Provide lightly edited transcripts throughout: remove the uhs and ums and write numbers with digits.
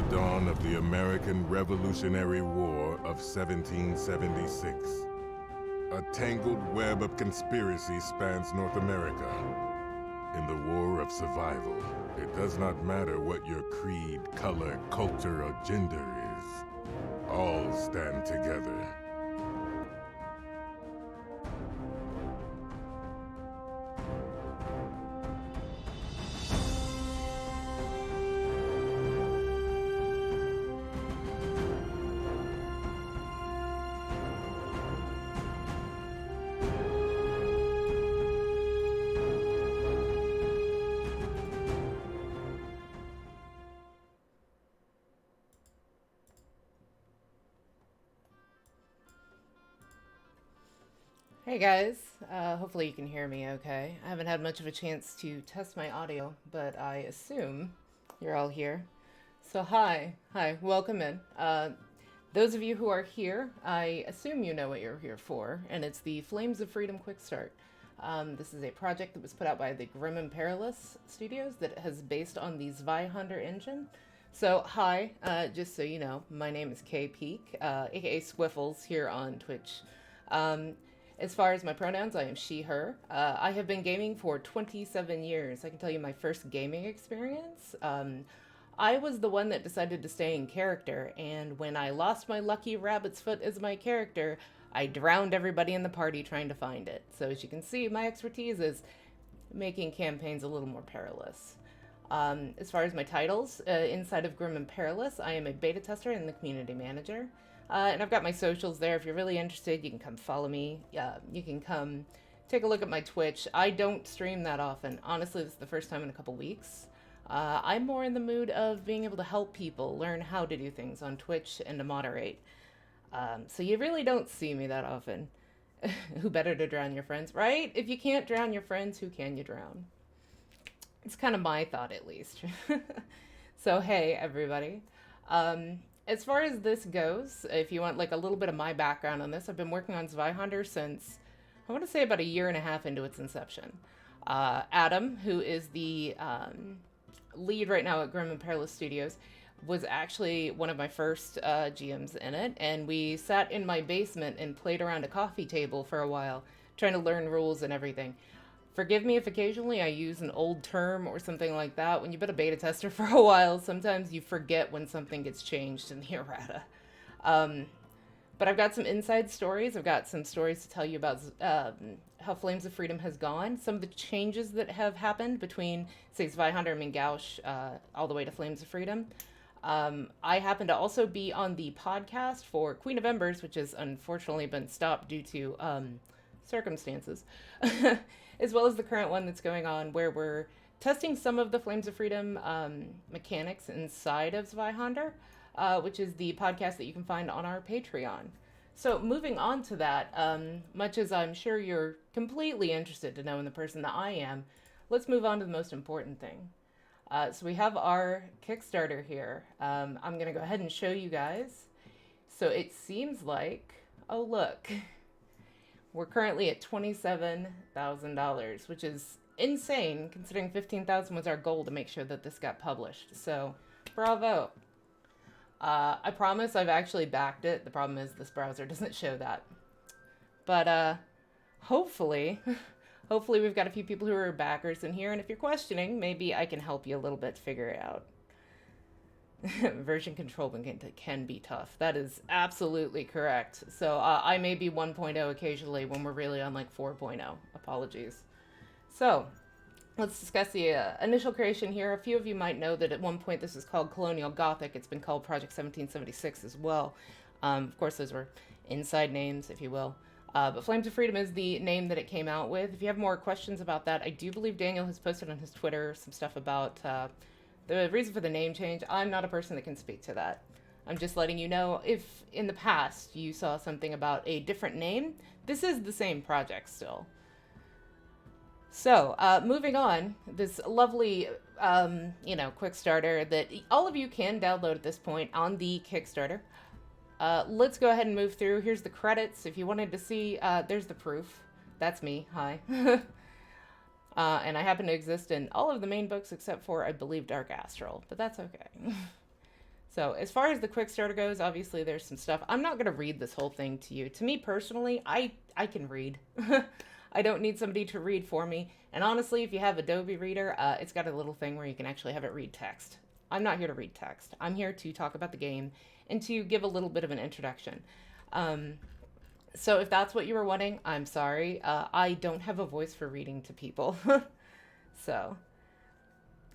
Dawn of the American Revolutionary War of 1776. A tangled web of conspiracy spans North America. In the war of survival, it does not matter what your creed, color, culture, or gender is. All stand together. Hey guys, hopefully you can hear me okay. I haven't had much of a chance to test my audio, but I assume you're all here. So, welcome in. Those of you who are here, I assume you know what you're here for, and it's the Flames of Freedom Quick Start. This is a project that was put out by the Grim and Perilous studios that has based on the Zweihander engine. So, just so you know, my name is K Peak, aka Squiffles, here on Twitch. As far as my pronouns, I am she, her. I have been gaming for 27 years. I can tell you my first gaming experience. I was the one that decided to stay in character, and when I lost my lucky rabbit's foot as my character, I drowned everybody in the party trying to find it. So as you can see, my expertise is making campaigns a little more perilous. As far as my titles, inside of Grim and Perilous, I am a beta tester and the community manager. And I've got my socials there. If you're really interested, you can come follow me. You can come take a look at my Twitch. I don't stream that often. Honestly, this is the first time in a couple weeks. I'm more in the mood of being able to help people learn how to do things on Twitch and to moderate. So you really don't see me that often. Who better to drown your friends, right? If you can't drown your friends, who can you drown? It's kind of my thought, at least. So, hey, everybody. As far as this goes, if you want like a little bit of my background on this, I've been working on Zweihander since, I want to say about a year and a half into its inception. Adam, who is the lead right now at Grim and Perilous Studios, was actually one of my first GMs in it, and we sat in my basement and played around a coffee table for a while, trying to learn rules and everything. Forgive me if occasionally I use an old term or something like that. When you've been a beta tester for a while, sometimes you forget when something gets changed in the errata. But I've got some inside stories. I've got some stories to tell you about how Flames of Freedom has gone, some of the changes that have happened between, say, Zweihander and Mingausch, all the way to Flames of Freedom. I happen to also be on the podcast for Queen of Embers, which has unfortunately been stopped due to circumstances. As well as the current one that's going on where we're testing some of the Flames of Freedom mechanics inside of Zweihander, which is the podcast that you can find on our Patreon. So moving on to that, much as I'm sure you're completely interested to know in the person that I am, let's move on to the most important thing. So we have our Kickstarter here. I'm going to go ahead and show you guys. So it seems like, oh look, we're currently at $27,000, which is insane considering 15,000 was our goal to make sure that this got published. So, bravo. I promise I've actually backed it. The problem is this browser doesn't show that. But hopefully we've got a few people who are backers in here, and if you're questioning, maybe I can help you a little bit figure it out. Version control can be tough. That is absolutely correct. So I may be 1.0 occasionally when we're really on like 4.0. Apologies. So let's discuss the initial creation here. A few of you might know that at one point this is called Colonial Gothic. It's been called Project 1776 as well. Of course, those were inside names, if you will. But Flames of Freedom is the name that it came out with. If you have more questions about that, I do believe Daniel has posted on his Twitter some stuff about the reason for the name change. I'm not a person that can speak to that. I'm just letting you know if in the past you saw something about a different name, this is the same project still. So, moving on, this lovely, quick starter that all of you can download at this point on the Kickstarter. Let's go ahead and move through. Here's the credits. If you wanted to see, there's the proof. That's me. Hi. And I happen to exist in all of the main books except for, I believe, Dark Astral, but that's okay. So as far as the quick starter goes, obviously there's some stuff. I'm not going to read this whole thing to you. To me personally, I can read. I don't need somebody to read for me. And honestly, if you have Adobe Reader, it's got a little thing where you can actually have it read text. I'm not here to read text. I'm here to talk about the game and to give a little bit of an introduction. Um, so if that's what you were wanting, I'm sorry. I don't have a voice for reading to people. So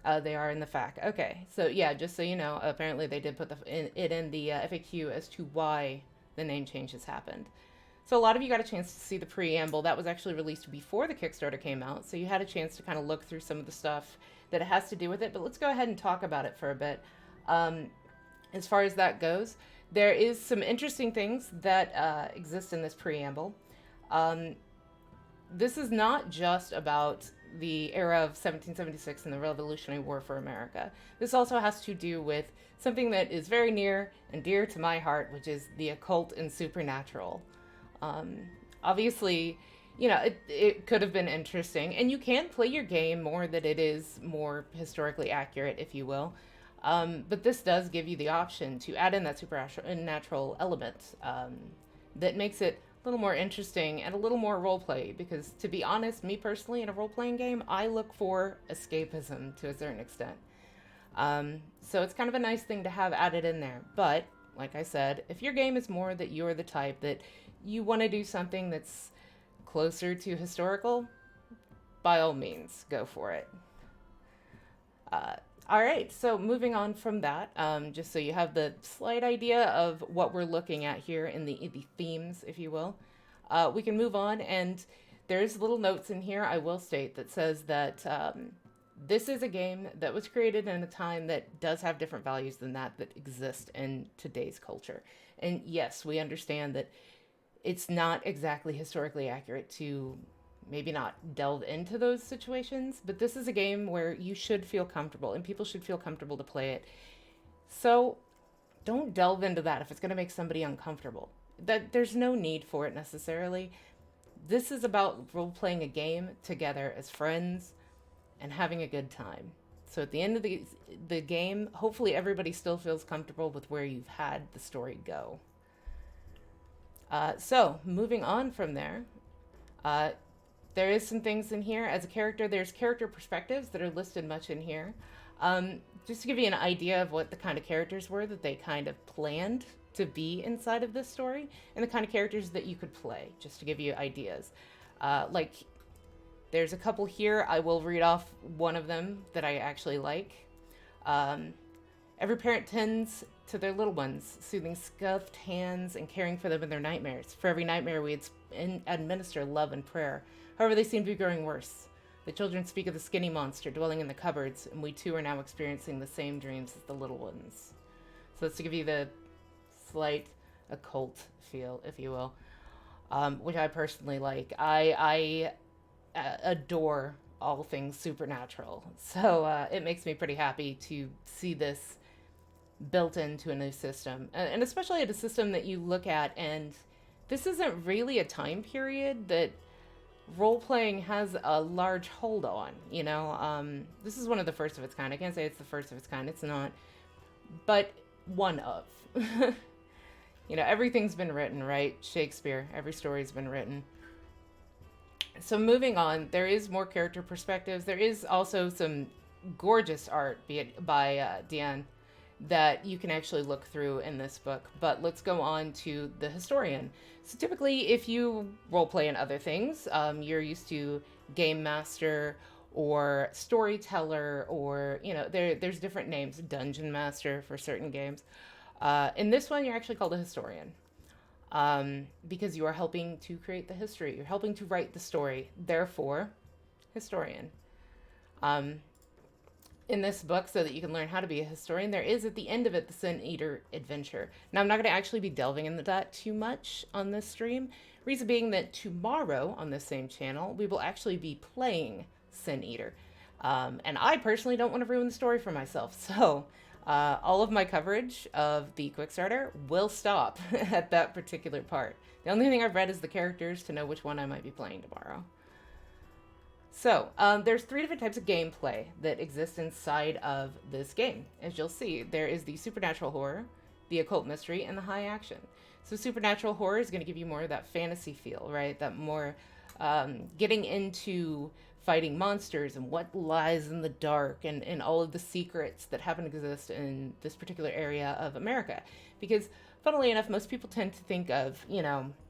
they are in the FAQ. Okay, so yeah, just so you know, apparently they did put it in the FAQ as to why the name changes happened. So a lot of you got a chance to see the preamble. That was actually released before the Kickstarter came out, so you had a chance to kind of look through some of the stuff that it has to do with it. But let's go ahead and talk about it for a bit. As far as that goes, there is some interesting things that exist in this preamble. This is not just about the era of 1776 and the Revolutionary War for America. This also has to do with something that is very near and dear to my heart, which is the occult and supernatural. Obviously, you know, it could have been interesting, and you can play your game more that it is more historically accurate, if you will. But this does give you the option to add in that supernatural element that makes it a little more interesting and a little more roleplay. Because to be honest, me personally, in a role-playing game, I look for escapism to a certain extent. So it's kind of a nice thing to have added in there. But like I said, if your game is more that you're the type that you want to do something that's closer to historical, by all means, go for it. All right, so moving on from that, just so you have the slight idea of what we're looking at here in the themes, if you will, we can move on. And there's little notes in here, I will state, that says that this is a game that was created in a time that does have different values than that exist in today's culture. And yes, we understand that it's not exactly historically accurate to maybe not delve into those situations, but this is a game where you should feel comfortable and people should feel comfortable to play it. So don't delve into that if it's going to make somebody uncomfortable. That there's no need for it necessarily. This is about role-playing a game together as friends and having a good time. So at the end of the game, hopefully everybody still feels comfortable with where you've had the story go. So moving on from there, there is some things in here. As a character, there's character perspectives that are listed much in here. Just to give you an idea of what the kind of characters were that they kind of planned to be inside of this story, and the kind of characters that you could play, just to give you ideas. Like, there's a couple here. I will read off one of them that I actually like. Every parent tends to their little ones, soothing scuffed hands and caring for them in their nightmares. For every nightmare, we administer love and prayer. However, they seem to be growing worse. The children speak of the skinny monster dwelling in the cupboards, and we too are now experiencing the same dreams as the little ones. So that's to give you the slight occult feel, if you will, which I personally like. I adore all things supernatural, so it makes me pretty happy to see this built into a new system, and especially at a system that you look at, and this isn't really a time period that role-playing has a large hold on, you know. This is one of the first of its kind. I can't say it's the first of its kind, it's not, but one of. You know, everything's been written, right? Shakespeare, every story's been written. So moving on, there is more character perspectives. There is also some gorgeous art by Deanne that you can actually look through in this book. But let's go on to the historian. So typically, if you roleplay in other things, you're used to game master or storyteller, or, you know, there's different names, dungeon master for certain games. In this one, you're actually called a historian. Because you are helping to create the history. You're helping to write the story. Therefore, historian. In this book, so that you can learn how to be a historian, there is at the end of it the Sin Eater adventure. Now, I'm not going to actually be delving into that too much on this stream. Reason being that tomorrow on this same channel, we will actually be playing Sin Eater. And I personally don't want to ruin the story for myself. So all of my coverage of the Quickstarter will stop at that particular part. The only thing I've read is the characters to know which one I might be playing tomorrow. So, there's 3 different types of gameplay that exist inside of this game. As you'll see, there is the supernatural horror, the occult mystery, and the high action. So supernatural horror is going to give you more of that fantasy feel, right? That more getting into fighting monsters and what lies in the dark and all of the secrets that happen to exist in this particular area of America. Because, funnily enough, most people tend to think of,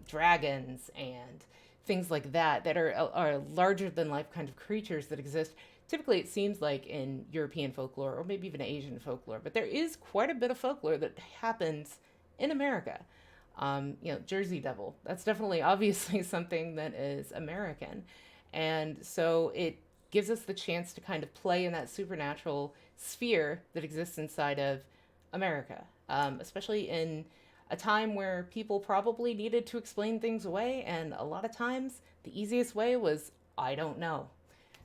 dragons and things like that are larger than life kind of creatures that exist. Typically, it seems like in European folklore or maybe even Asian folklore, but there is quite a bit of folklore that happens in America. Jersey Devil. That's definitely, obviously, something that is American. And so it gives us the chance to kind of play in that supernatural sphere that exists inside of America, especially in a time where people probably needed to explain things away. And a lot of times, the easiest way was, I don't know.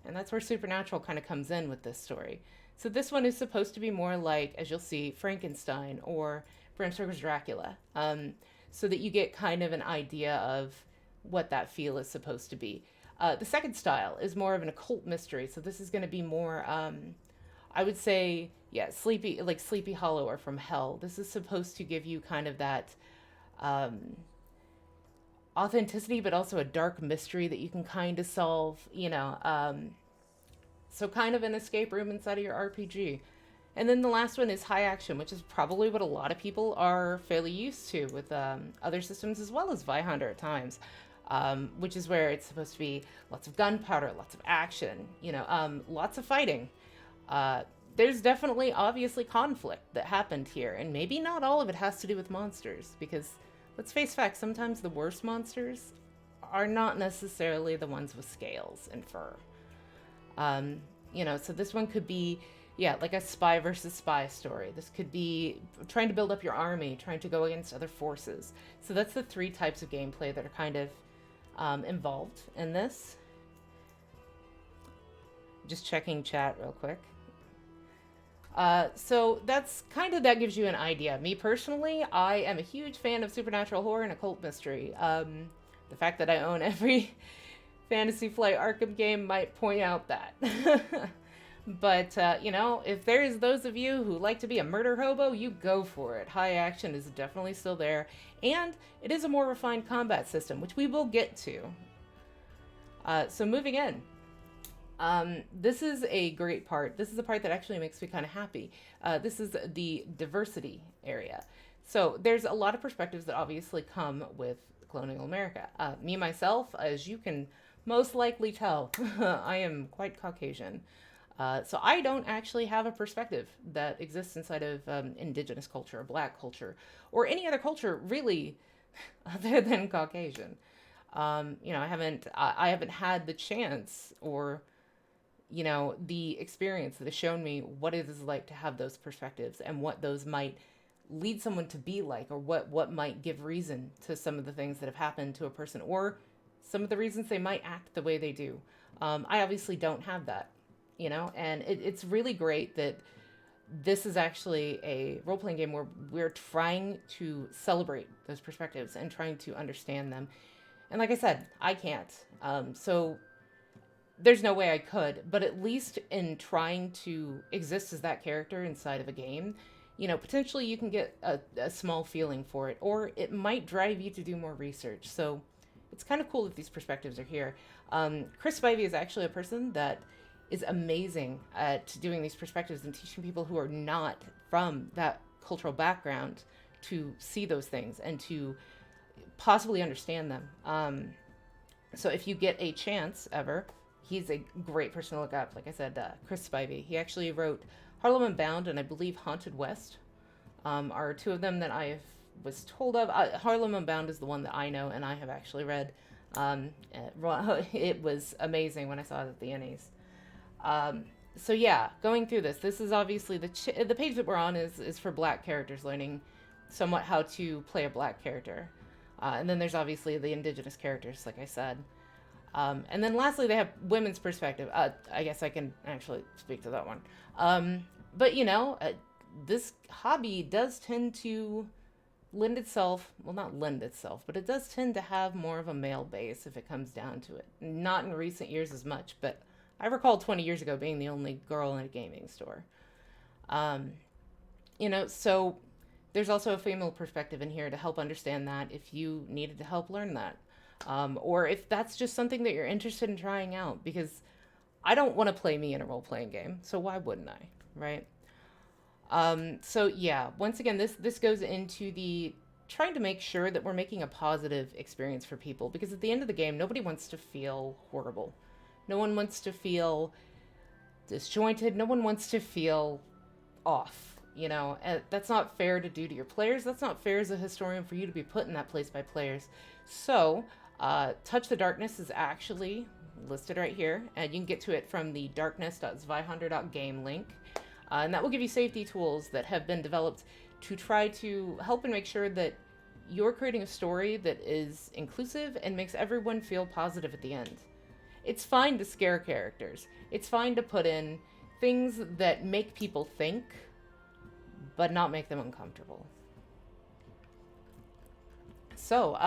And that's where supernatural kind of comes in with this story. So this one is supposed to be more like, as you'll see, Frankenstein or Bram Stoker's Dracula, so that you get kind of an idea of what that feel is supposed to be. The second style is more of an occult mystery, so this is going to be more, I would say, yeah, Sleepy Hollow or From Hell. This is supposed to give you kind of that um, authenticity, but also a dark mystery that you can kind of solve, so kind of an escape room inside of your RPG. And then the last one is high action, which is probably what a lot of people are fairly used to with other systems as well as Viehunter at times, which is where it's supposed to be lots of gunpowder, lots of action, lots of fighting. There's definitely, obviously, conflict that happened here, and maybe not all of it has to do with monsters, because let's face facts, sometimes the worst monsters are not necessarily the ones with scales and fur. So this one could be, yeah, like a spy versus spy story. This could be trying to build up your army, trying to go against other forces. So that's the three types of gameplay that are kind of involved in this. Just checking chat real quick. So that gives you an idea. Me personally, I am a huge fan of supernatural horror and occult mystery. The fact that I own every Fantasy Flight Arkham game might point out that. But, if there's those of you who like to be a murder hobo, you go for it. High action is definitely still there. And it is a more refined combat system, which we will get to. So moving in. This is a great part. This is a part that actually makes me kind of happy. This is the diversity area. So there's a lot of perspectives that obviously come with colonial America. Me, myself, as you can most likely tell, I am quite Caucasian. So I don't actually have a perspective that exists inside of indigenous culture, or black culture, or any other culture really other than Caucasian. I haven't had the chance or the experience that has shown me what it is like to have those perspectives and what those might lead someone to be like, or what might give reason to some of the things that have happened to a person, or some of the reasons they might act the way they do. I obviously don't have that, and it's really great that this is actually a role-playing game where we're trying to celebrate those perspectives and trying to understand them. And like I said, I can't. So there's no way I could, but at least in trying to exist as that character inside of a game, potentially you can get a small feeling for it, or it might drive you to do more research. So it's kind of cool that these perspectives are here. Chris Spivey is actually a person that is amazing at doing these perspectives and teaching people who are not from that cultural background to see those things and to possibly understand them. So if you get a chance ever, he's a great person to look up. Like I said, Chris Spivey. He actually wrote Harlem Unbound and I believe Haunted West are two of them that I was told of. Harlem Unbound is the one that I know and I have actually read. It was amazing when I saw it at the Ennies. So yeah, going through this is obviously the page that we're on is for black characters learning somewhat how to play a black character. And then there's obviously the indigenous characters, like I said. And then lastly, they have women's perspective. I guess I can actually speak to that one. But this hobby does tend to lend itself, well, not lend itself, but it does tend to have more of a male base if it comes down to it. Not in recent years as much, but I recall 20 years ago being the only girl in a gaming store. So there's also a female perspective in here to help understand that if you needed to help learn that. or if that's just something that you're interested in trying out, because I don't want to play me in a role-playing game, so why wouldn't I, right? So yeah, once again, this goes into the trying to make sure that we're making a positive experience for people, because at the end of the game, nobody wants to feel horrible. No one wants to feel disjointed. No one wants to feel off. And that's not fair to do to your players. That's not fair as a historian for you to be put in that place by players. So, Touch the Darkness is actually listed right here, and you can get to it from the darkness.zweihander.game link. And that will give you safety tools that have been developed to try to help and make sure that you're creating a story that is inclusive and makes everyone feel positive at the end. It's fine to scare characters. It's fine to put in things that make people think, but not make them uncomfortable. So,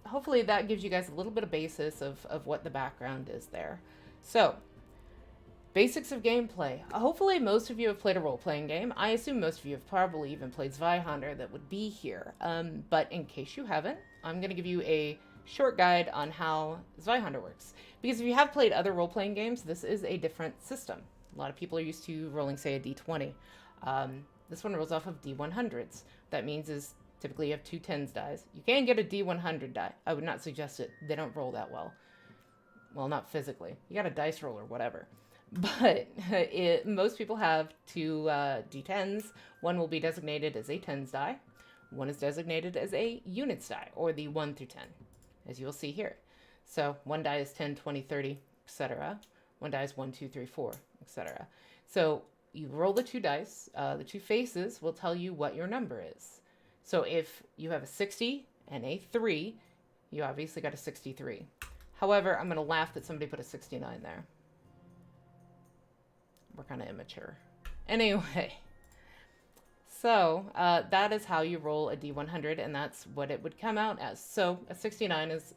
hopefully that gives you guys a little bit of basis of what the background is there. So, basics of gameplay. Hopefully most of you have played a role-playing game. I assume most of you have probably even played Zweihander that would be here. But in case you haven't, I'm going to give you a short guide on how Zweihander works. Because if you have played other role-playing games, this is a different system. A lot of people are used to rolling, say, a d20. This one rolls off of d100s. That means is typically you have two tens dies. You can get a d100 die. I would not suggest it. They don't roll that well. Well, not physically. You got a dice roll or whatever. But most people have two d10s. One will be designated as a tens die. One is designated as a units die, or the 1 through 10, as you will see here. So one die is 10, 20, 30, etc. One die is 1, 2, 3, 4, etc. So you roll the two dice. The two faces will tell you what your number is. So if you have a 60 and a 3, you obviously got a 63. However, I'm going to laugh that somebody put a 69 there. We're kind of immature. Anyway, so that is how you roll a d100, and that's what it would come out as. So a 69 is,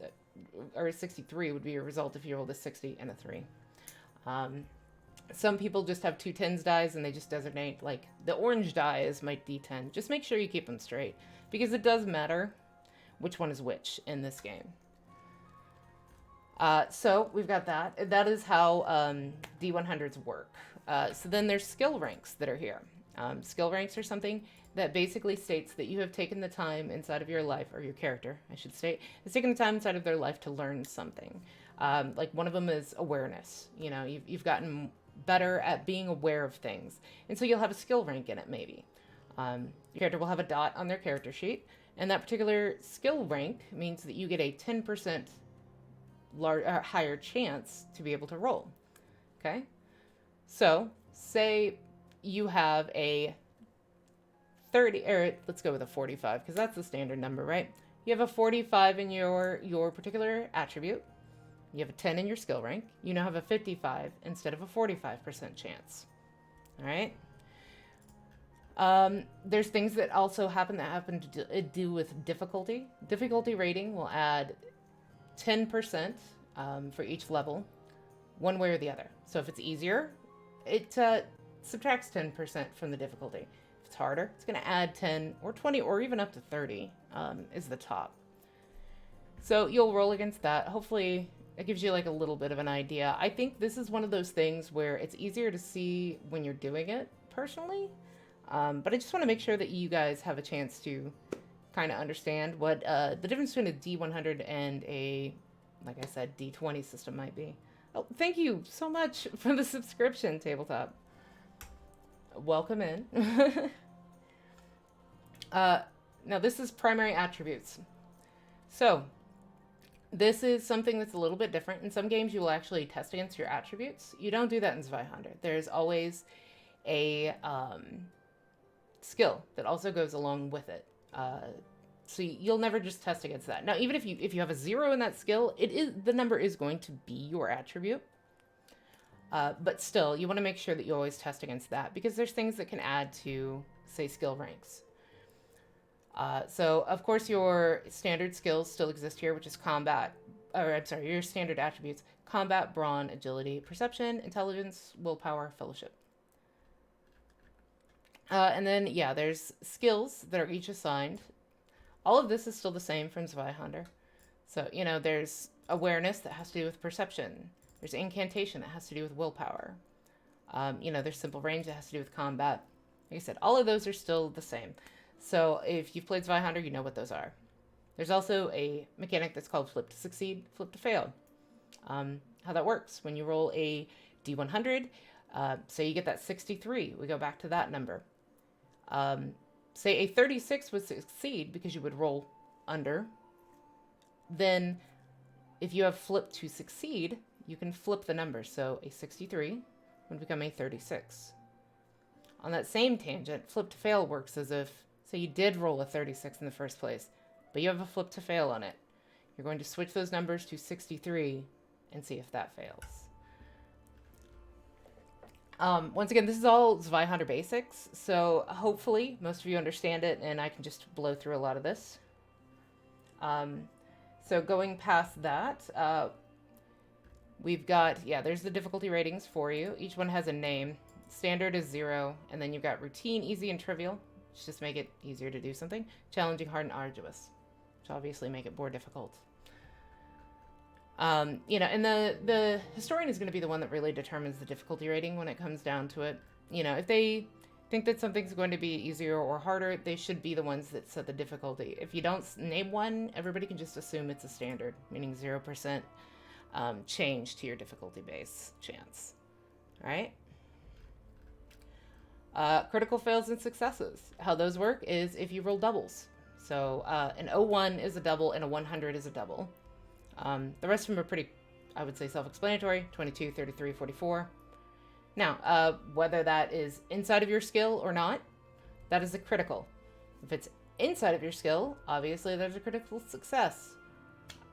or a 63 would be a result if you rolled a 60 and a 3. Some people just have two tens dies, and they just designate, like, the orange die is my d10. Just make sure you keep them straight, because it does matter which one is which in this game. So we've got that. That is how D100s work. So then there's skill ranks that are here. Skill ranks are something that basically states that you have taken the time inside of your life, or your character, I should state, has taken the time inside of their life to learn something. Like one of them is awareness. You've gotten better at being aware of things. And so you'll have a skill rank in it, maybe. Your character will have a dot on their character sheet, and that particular skill rank means that you get a 10% higher chance to be able to roll. Okay? So, say you have a 30, or let's go with a 45, because that's the standard number, right? You have a 45 in your particular attribute. You have a 10 in your skill rank. You now have a 55 instead of a 45% chance. All right? There's things that also happen to do with difficulty. Difficulty rating will add 10% for each level, one way or the other. So if it's easier, it subtracts 10% from the difficulty. If it's harder, it's going to add 10 or 20 or even up to 30 is the top. So you'll roll against that. Hopefully it gives you like a little bit of an idea. I think this is one of those things where it's easier to see when you're doing it personally. But I just want to make sure that you guys have a chance to kind of understand what the difference between a D100 and a, like I said, D20 system might be. Oh, thank you so much for the subscription, Tabletop. Welcome in. Now this is primary attributes. So this is something that's a little bit different. In some games you will actually test against your attributes. You don't do that in Zweihander. There's always a skill that also goes along with it. So you'll never just test against that. Now, even if you have a 0 in that skill, the number is going to be your attribute. But still, you want to make sure that you always test against that, because there's things that can add to, say, skill ranks. So, of course, your standard skills still exist here, which is combat, or I'm sorry, your standard attributes: combat, brawn, agility, perception, intelligence, willpower, fellowship. And then, yeah, there's skills that are each assigned. All of this is still the same from Zweihander. So, there's awareness that has to do with perception. There's incantation that has to do with willpower. There's simple range that has to do with combat. Like I said, all of those are still the same. So if you've played Zweihander, you know what those are. There's also a mechanic that's called flip to succeed, flip to fail. How that works, when you roll a D100, say you get that 63, we go back to that number. Say a 36 would succeed because you would roll under. Then if you have flip to succeed, you can flip the number. So a 63 would become a 36. On that same tangent, flip to fail works as if, say you did roll a 36 in the first place, but you have a flip to fail on it. You're going to switch those numbers to 63 and see if that fails. Once again, this is all Zweihander basics, so hopefully most of you understand it and I can just blow through a lot of this. So going past that, we've got, there's the difficulty ratings for you. Each one has a name. Standard is 0, and then you've got routine, easy, and trivial, which just make it easier to do something. Challenging, hard, and arduous, which obviously make it more difficult. And the historian is going to be the one that really determines the difficulty rating when it comes down to it. If they think that something's going to be easier or harder, they should be the ones that set the difficulty. If you don't name one, everybody can just assume it's a standard, meaning 0% change to your difficulty base chance. All right? Critical fails and successes. How those work is if you roll doubles. So an 01 is a double and a 100 is a double. The rest of them are pretty, I would say, self-explanatory. 22, 33, 44. Now, whether that is inside of your skill or not, that is a critical. If it's inside of your skill, obviously there's a critical success.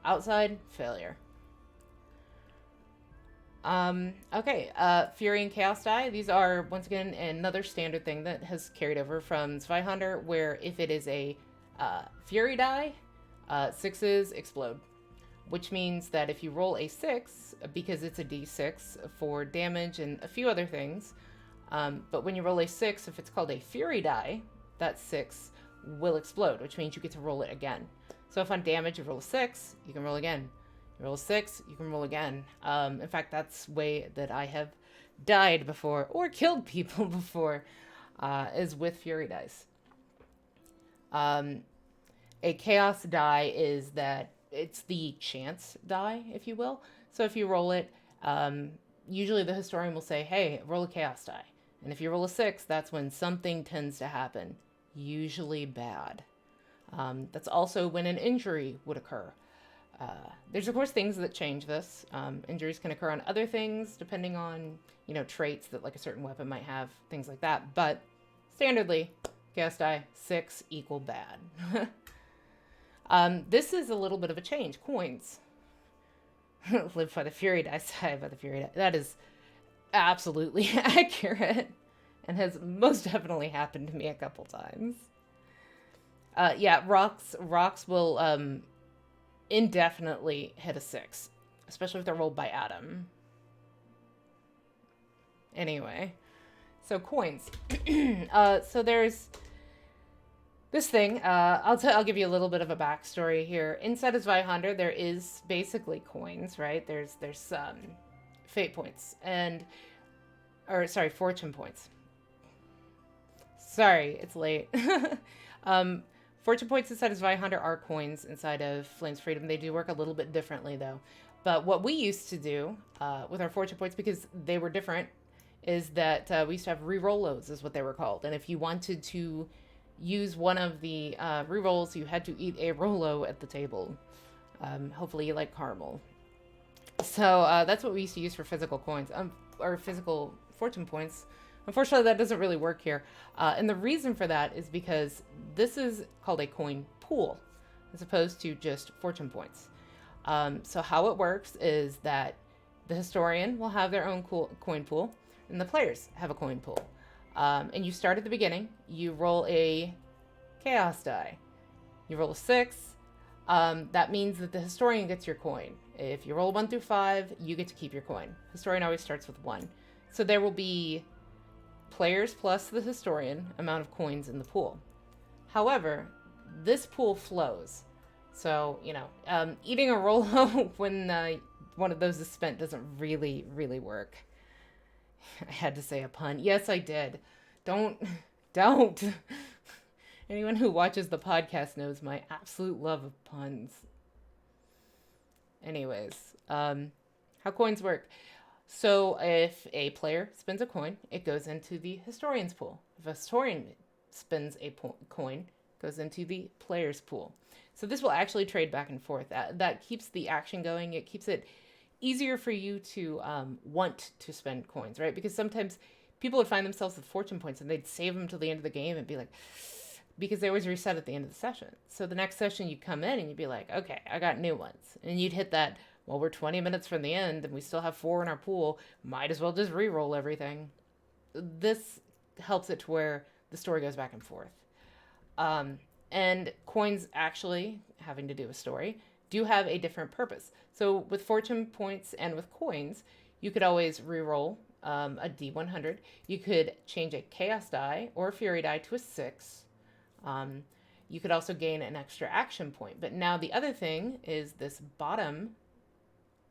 Outside, failure. Fury and Chaos die. These are, once again, another standard thing that has carried over from Zweihander, where if it is a Fury die, 6s explode. Which means that if you roll a 6, because it's a d6 for damage and a few other things, but when you roll a 6, if it's called a Fury die, that 6 will explode, which means you get to roll it again. So if on damage you roll a 6, you can roll again. You roll a 6, you can roll again. In fact, that's the way that I have died before, or killed people before, is with Fury dice. A Chaos die is that it's the chance die, if you will. So if you roll it, usually the historian will say, hey, roll a Chaos die. And if you roll a 6, that's when something tends to happen, usually bad. That's also when an injury would occur. There's, of course, things that change this. Injuries can occur on other things, depending on, traits that like a certain weapon might have, things like that. But standardly, Chaos die, 6 equal bad. This is a little bit of a change. Coins. Live by the Fury dice, die by the Fury die. That is absolutely accurate and has most definitely happened to me a couple times. Rocks will indefinitely hit a 6, especially if they're rolled by Adam. Anyway, so coins. So there's this thing. I'll give you a little bit of a backstory here. Inside of Zweihander, there is basically coins, right? There's fate points fortune points. Sorry, it's late. Fortune points inside of Zweihander are coins inside of Flames Freedom. They do work a little bit differently, though. But what we used to do with our fortune points, because they were different, is that we used to have rerollos, is what they were called. And if you wanted to use one of the rerolls, you had to eat a Rollo at the table. Hopefully you like caramel. So that's what we used to use for physical coins, or physical fortune points. Unfortunately, that doesn't really work here. And the reason for that is because this is called a coin pool, as opposed to just fortune points. So how it works is that the historian will have their own coin pool, and the players have a coin pool. And you start at the beginning. You roll a Chaos die. You roll a 6. That means that the historian gets your coin. If you roll 1 through 5, you get to keep your coin. Historian always starts with 1. So there will be players plus the historian amount of coins in the pool. However, this pool flows. So, eating a Rolo when one of those is spent doesn't really, really work. I had to say a pun. Yes, I did. Don't, don't. Anyone who watches the podcast knows my absolute love of puns. Anyways, how coins work. So if a player spins a coin, it goes into the historian's pool. If a historian spins a coin, it goes into the player's pool. So this will actually trade back and forth. That keeps the action going. It keeps it easier for you to want to spend coins, right? Because sometimes people would find themselves with fortune points and they'd save them till the end of the game and be like, because they always reset at the end of the session. So the next session you'd come in and you'd be like, okay, I got new ones. And you'd hit that, well, we're 20 minutes from the end and we still have 4 in our pool. Might as well just re-roll everything. This helps it to where the story goes back and forth. And coins actually, having to do with story, do have a different purpose. So with fortune points and with coins, you could always re-roll a D100. You could change a chaos die or a fury die to a 6. You could also gain an extra action point. But now the other thing is this bottom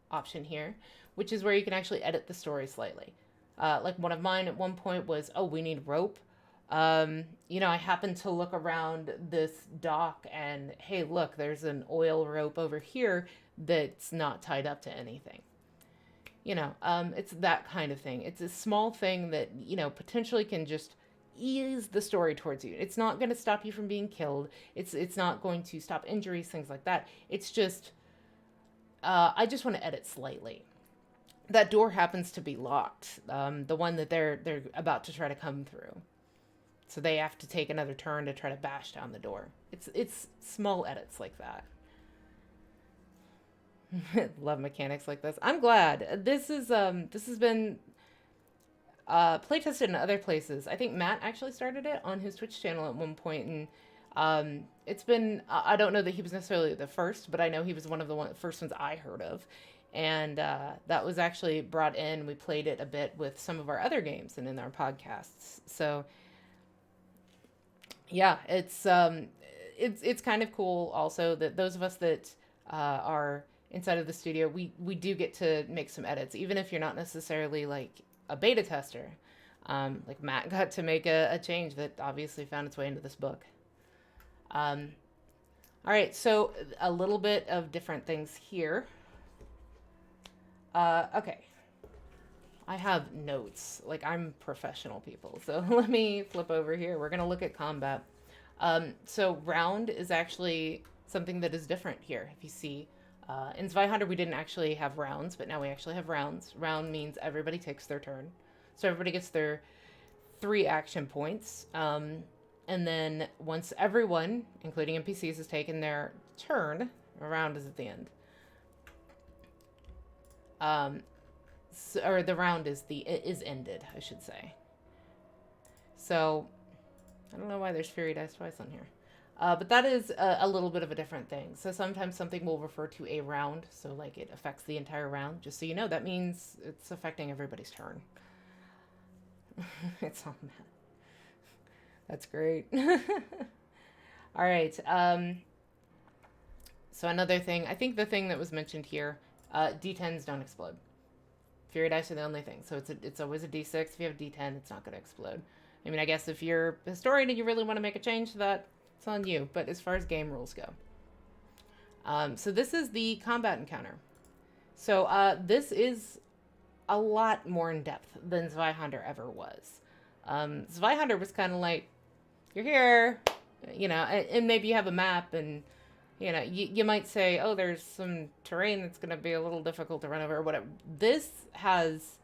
option here, which is where you can actually edit the story slightly. Like one of mine at one point was, oh, we need rope. I happened to look around this dock and, hey, look, there's an oil rope over here that's not tied up to anything. It's that kind of thing. It's a small thing that, potentially can just ease the story towards you. It's not going to stop you from being killed. It's not going to stop injuries, things like that. It's just, I just want to edit slightly. That door happens to be locked. The one that they're about to try to come through. So they have to take another turn to try to bash down the door. It's small edits like that. Love mechanics like this. I'm glad. This has been playtested in other places. I think Matt actually started it on his Twitch channel at one point, and it's been, I don't know that he was necessarily the first, but I know he was one of the first ones I heard of. And that was actually brought in. We played it a bit with some of our other games and in our podcasts. So yeah, it's kind of cool also that those of us that are inside of the studio, we do get to make some edits, even if you're not necessarily like a beta tester. Like Matt got to make a change that obviously found its way into this book. All right, so a little bit of different things here. Okay. I have notes. Like, I'm professional, people. So let me flip over here. We're going to look at combat. So round is actually something that is different here. If you see, in Zweihander, we didn't actually have rounds, but now we actually have rounds. Round means everybody takes their turn. So everybody gets their 3 action points. And then once everyone, including NPCs, has taken their turn, a round is at the end. Or the round is ended, I should say. So I don't know why there's Fury Dice twice on here. But that is a little bit of a different thing. So sometimes something will refer to a round, so like it affects the entire round. Just so you know, that means it's affecting everybody's turn. It's all mad. That's great. All right. So another thing, I think the thing that was mentioned here, D10s don't explode. Fury dice are the only thing. So it's always a D6. If you have a D10, it's not going to explode. I mean, I guess if you're a historian and you really want to make a change to that, it's on you. But as far as game rules go. So this is the combat encounter. So this is a lot more in depth than Zweihander ever was. Zweihander was kind of like, you're here, and maybe you have a map and, you might say, oh, there's some terrain that's going to be a little difficult to run over or whatever. This has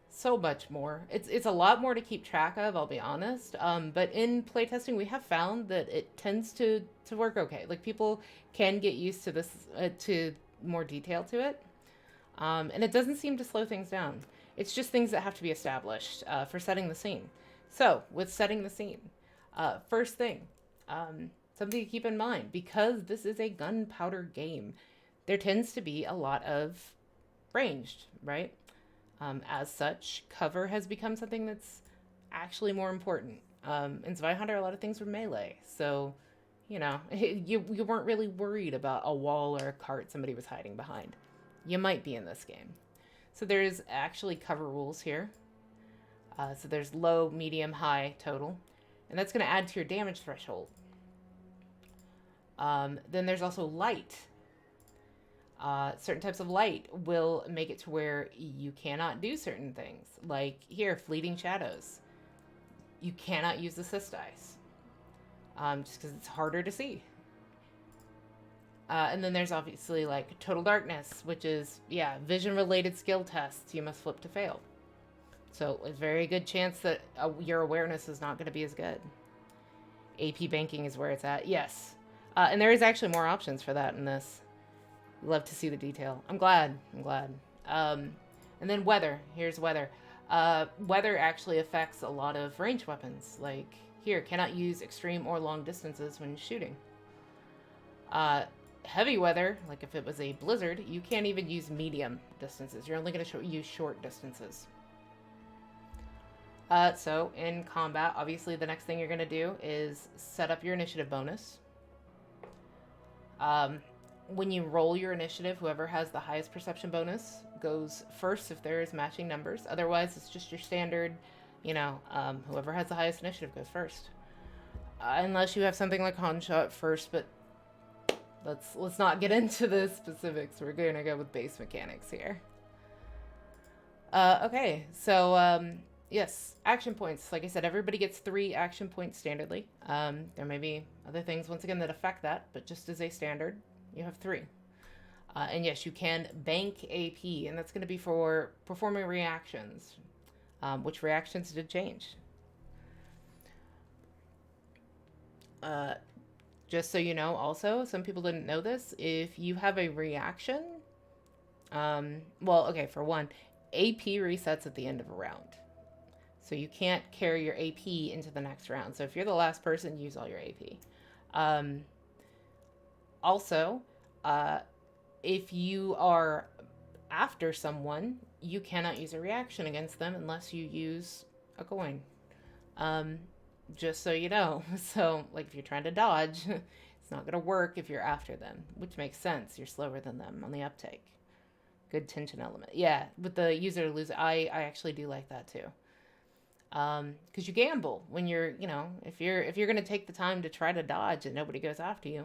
so much more. It's a lot more to keep track of, I'll be honest. But in playtesting, we have found that it tends to work okay. Like, people can get used to this, to more detail to it. And it doesn't seem to slow things down. It's just things that have to be established for setting the scene. So, with setting the scene, first thing, something to keep in mind, because this is a gunpowder game, there tends to be a lot of ranged, right? As such, cover has become something that's actually more important. In Zweihander, a lot of things were melee. So, you know, you weren't really worried about a wall or a cart somebody was hiding behind. You might be in this game. So there's actually cover rules here. So there's low, medium, high total. And that's going to add to your damage threshold. Then there's also light. Certain types of light will make it to where you cannot do certain things. Like here, fleeting shadows. You cannot use assist dice. Just because it's harder to see. And then there's obviously like total darkness, which is, yeah, vision related skill tests you must flip to fail. So a very good chance that your awareness is not going to be as good. AP banking is where it's at. Yes. And there is actually more options for that in this. Love to see the detail. I'm glad. And then weather. Here's weather. Weather actually affects a lot of ranged weapons. Like here, cannot use extreme or long distances when shooting. Heavy weather, like if it was a blizzard, you can't even use medium distances. You're only going to use short distances. So in combat, obviously the next thing you're going to do is set up your initiative bonus. When you roll your initiative, whoever has the highest perception bonus goes first if there's matching numbers. Otherwise, it's just your standard, whoever has the highest initiative goes first. Unless you have something like Handshot first, but let's not get into the specifics. We're going to go with base mechanics here. Okay, so yes, action points. Like I said, everybody gets 3 action points standardly. There may be other things, once again, that affect that, but just as a standard, you have 3. And yes, you can bank AP, and that's going to be for performing reactions, which reactions did change. Just so you know, also, some people didn't know this, if you have a reaction, for one, AP resets at the end of a round. So you can't carry your AP into the next round. So if you're the last person, use all your AP. Also, if you are after someone, you cannot use a reaction against them unless you use a coin. Just so you know. So, like, if you're trying to dodge, it's not going to work if you're after them, which makes sense. You're slower than them on the uptake. Good tension element. Yeah, with the user lose, I actually do like that too. Because you gamble when you're, if you're going to take the time to try to dodge and nobody goes after you,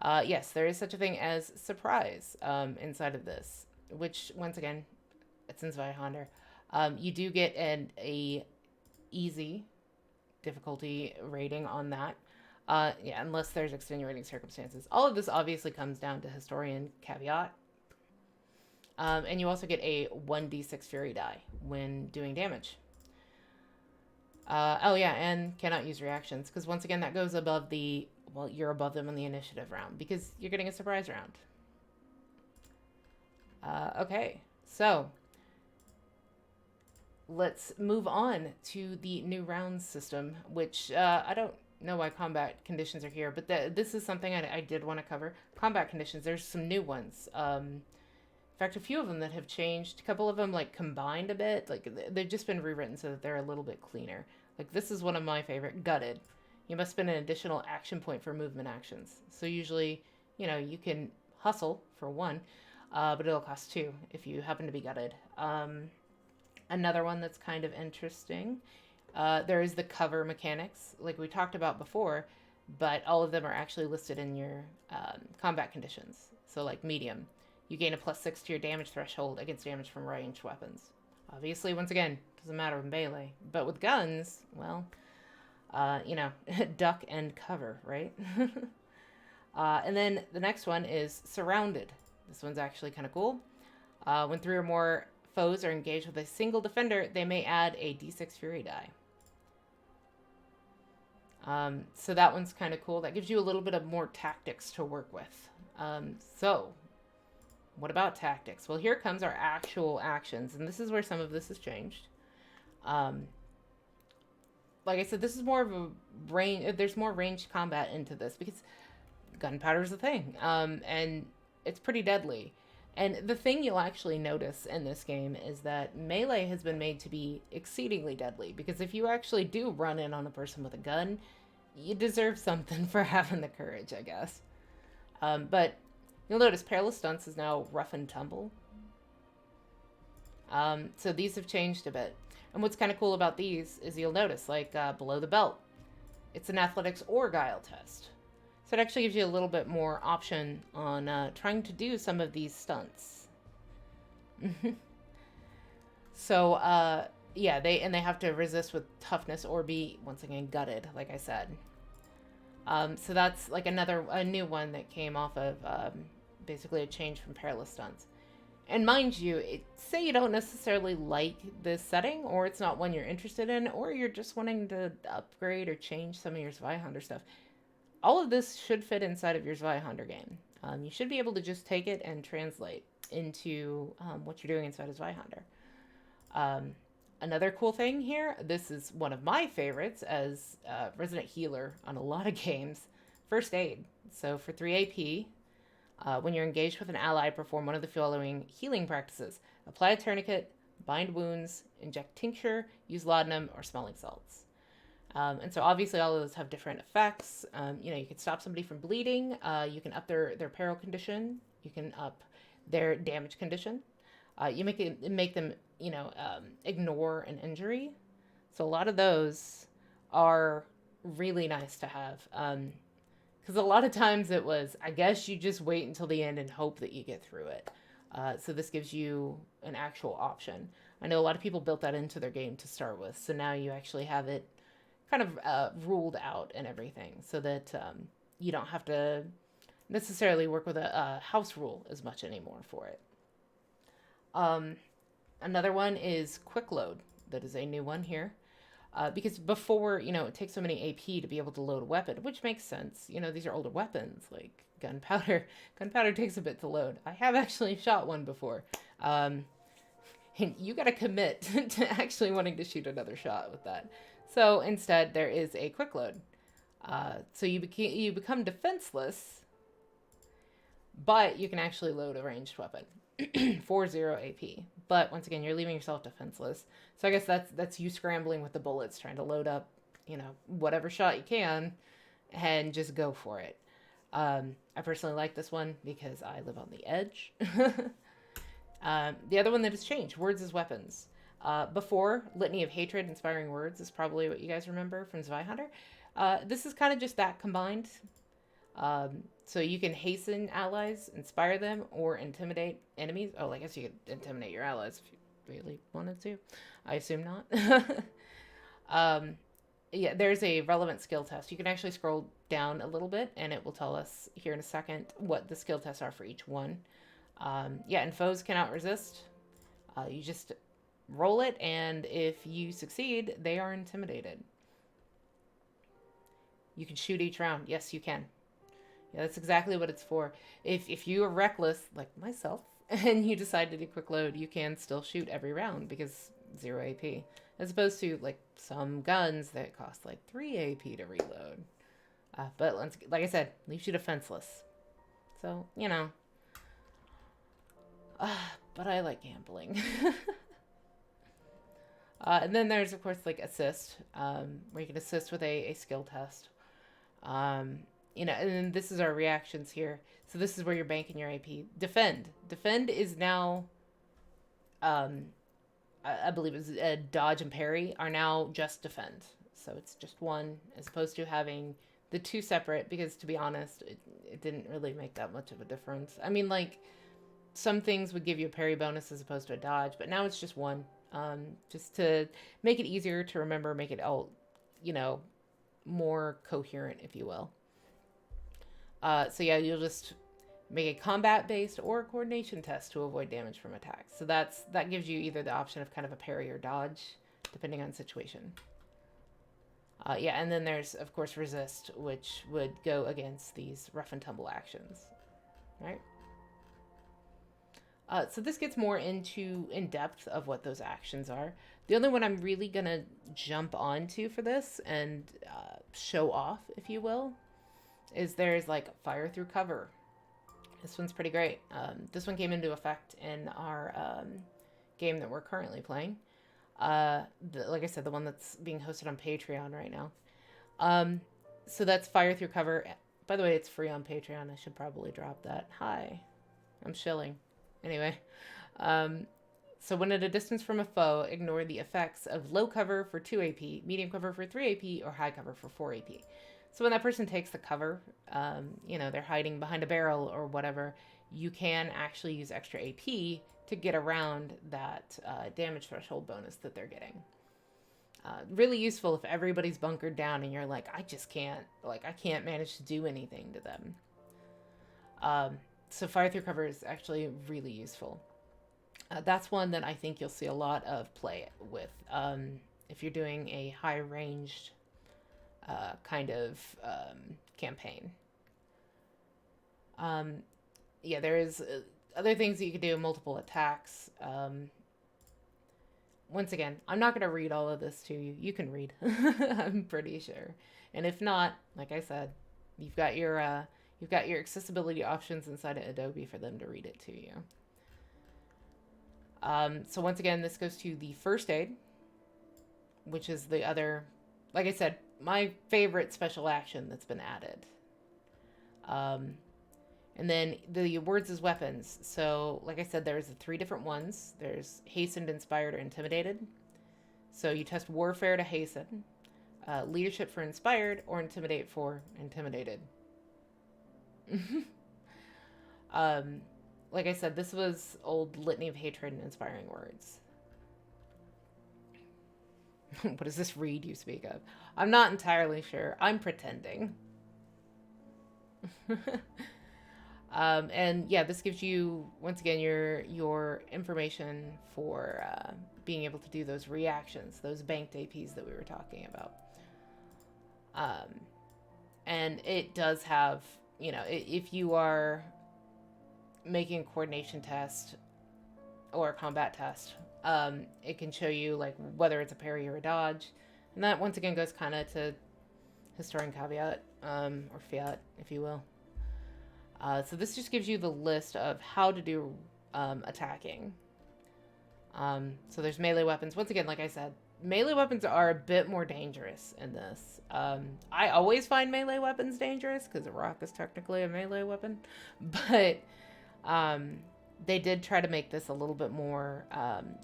yes, there is such a thing as surprise inside of this, which, once again, it's in Zweihander. You do get a easy difficulty rating on that. Unless there's extenuating circumstances. All of this obviously comes down to historian caveat. And you also get a 1d6 fury die when doing damage. And cannot use reactions, because once again, that goes above you're above them in the initiative round, because you're getting a surprise round. Okay, so let's move on to the new round system, which I don't know why combat conditions are here, but this is something I did want to cover. Combat conditions, there's some new ones. In fact, a few of them that have changed. A couple of them combined a bit. They've just been rewritten so that they're a little bit cleaner. This is one of my favorite. Gutted. You must spend an additional action point for movement actions. So usually, you can hustle for 1, but it'll cost 2 if you happen to be gutted. Another one that's kind of interesting. There is the cover mechanics, like we talked about before, but all of them are actually listed in your combat conditions. So medium, you gain a +6 to your damage threshold against damage from ranged weapons. Obviously, once again, doesn't matter in melee. But with guns, well, duck and cover, right? And then the next one is surrounded. This one's actually kind of cool. When 3 or more foes are engaged with a single defender, they may add a d6 fury die. So that one's kind of cool. That gives you a little bit of more tactics to work with. So what about tactics? Well, here comes our actual actions, and this is where some of this has changed. Like I said, this is more of a range. There's more ranged combat into this because gunpowder is a thing, and it's pretty deadly. And the thing you'll actually notice in this game is that melee has been made to be exceedingly deadly, because if you actually do run in on a person with a gun, you deserve something for having the courage, I guess. But you'll notice Perilous Stunts is now Rough and Tumble. So these have changed a bit. And what's kind of cool about these is you'll notice, like below the belt, it's an athletics or guile test. So it actually gives you a little bit more option on trying to do some of these stunts. So, yeah, they have to resist with toughness or be, once again, gutted, like I said. So that's like a new one that came off of basically a change from Perilous Stunts. And mind you, say you don't necessarily like this setting, or it's not one you're interested in, or you're just wanting to upgrade or change some of your Zweihander stuff. All of this should fit inside of your Zweihander game. You should be able to just take it and translate into what you're doing inside of Zweihander. Another cool thing here, this is one of my favorites as resident healer on a lot of games, First Aid. So for 3 AP, when you're engaged with an ally, perform one of the following healing practices. Apply a tourniquet, bind wounds, inject tincture, use laudanum, or smelling salts. And so obviously all of those have different effects. You can stop somebody from bleeding. You can up their peril condition. You can up their damage condition. You make them, ignore an injury. So a lot of those are really nice to have. Because a lot of times it was, I guess you just wait until the end and hope that you get through it. So this gives you an actual option. I know a lot of people built that into their game to start with. So now you actually have it kind of ruled out and everything so that you don't have to necessarily work with a house rule as much anymore for it. Another one is quick load. That is a new one here. Because before, it takes so many AP to be able to load a weapon, which makes sense. These are older weapons, like gunpowder. Gunpowder takes a bit to load. I have actually shot one before. And you got to commit to actually wanting to shoot another shot with that. So instead, there is a quick load. So you become defenseless, but you can actually load a ranged weapon for 0 AP. But once again, you're leaving yourself defenseless. So I guess that's you scrambling with the bullets, trying to load up, whatever shot you can, and just go for it. I personally like this one because I live on the edge. The other one that has changed, words as weapons. Before, Litany of Hatred, Inspiring Words is probably what you guys remember from Zweihander. This is kind of just that combined. So you can hasten allies, inspire them, or intimidate enemies. Oh, I guess you could intimidate your allies if you really wanted to. I assume not. Yeah, there's a relevant skill test. You can actually scroll down a little bit, and it will tell us here in a second what the skill tests are for each one. And foes cannot resist. You just roll it, and if you succeed, they are intimidated. You can shoot each round. Yes, you can. Yeah, that's exactly what it's for. If you are reckless, like myself, and you decide to do quick load, you can still shoot every round because 0 AP. As opposed to like some guns that cost like 3 AP to reload. But like I said, leaves you defenseless. So, but I like gambling. And then there's, of course, like assist, where you can assist with a skill test. And then this is our reactions here. So this is where you're banking your AP. Defend. Defend is now, I believe it's dodge and parry are now just defend. So it's just one as opposed to having the two separate because, to be honest, it didn't really make that much of a difference. I mean, like, some things would give you a parry bonus as opposed to a dodge, but now it's just one. Just to make it easier to remember, make it all, more coherent, if you will. So yeah, you'll just make a combat-based or a coordination test to avoid damage from attacks. So that gives you either the option of kind of a parry or dodge, depending on the situation. And then there's, of course, resist, which would go against these rough and tumble actions, right? So this gets more into in depth of what those actions are. The only one I'm really going to jump onto for this and show off, if you will, is there's like fire through cover. This one's pretty great. This one came into effect in our game that we're currently playing. Like I said, the one that's being hosted on Patreon right now. So that's fire through cover. By the way, it's free on Patreon. I should probably drop that. Hi, I'm shilling. Anyway, um, so when at a distance from a foe, ignore the effects of low cover for 2 AP, medium cover for 3 AP, or high cover for 4 AP. So when that person takes the cover, they're hiding behind a barrel or whatever, you can actually use extra AP to get around that damage threshold bonus that they're getting. Really useful if everybody's bunkered down and you're like, I can't manage to do anything to them. So fire through cover is actually really useful. That's one that I think you'll see a lot of play with if you're doing a high ranged kind of campaign. There is other things that you can do, multiple attacks. Once again, I'm not going to read all of this to you. You can read, I'm pretty sure. And if not, like I said, you've got your accessibility options inside of Adobe for them to read it to you. So once again, this goes to the first aid, which is the other, like I said, my favorite special action that's been added. And then the words as weapons. So, like I said, there's 3 different ones. There's hastened, inspired, or intimidated. So you test warfare to hasten, leadership for inspired, or intimidate for intimidated. Like I said, this was old litany of hatred and inspiring words. What does this read you speak of? I'm not entirely sure. I'm pretending. And yeah, this gives you, once again, your information for being able to do those reactions, those banked APs that we were talking about. And it does have, if you are making a coordination test or a combat test, it can show you like whether it's a parry or a dodge. And that once again goes kind of to historian caveat, or fiat, if you will. So this just gives you the list of how to do attacking. So there's melee weapons. Once again, like I said, melee weapons are a bit more dangerous in this. I always find melee weapons dangerous because a rock is technically a melee weapon. But they did try to make this a little bit more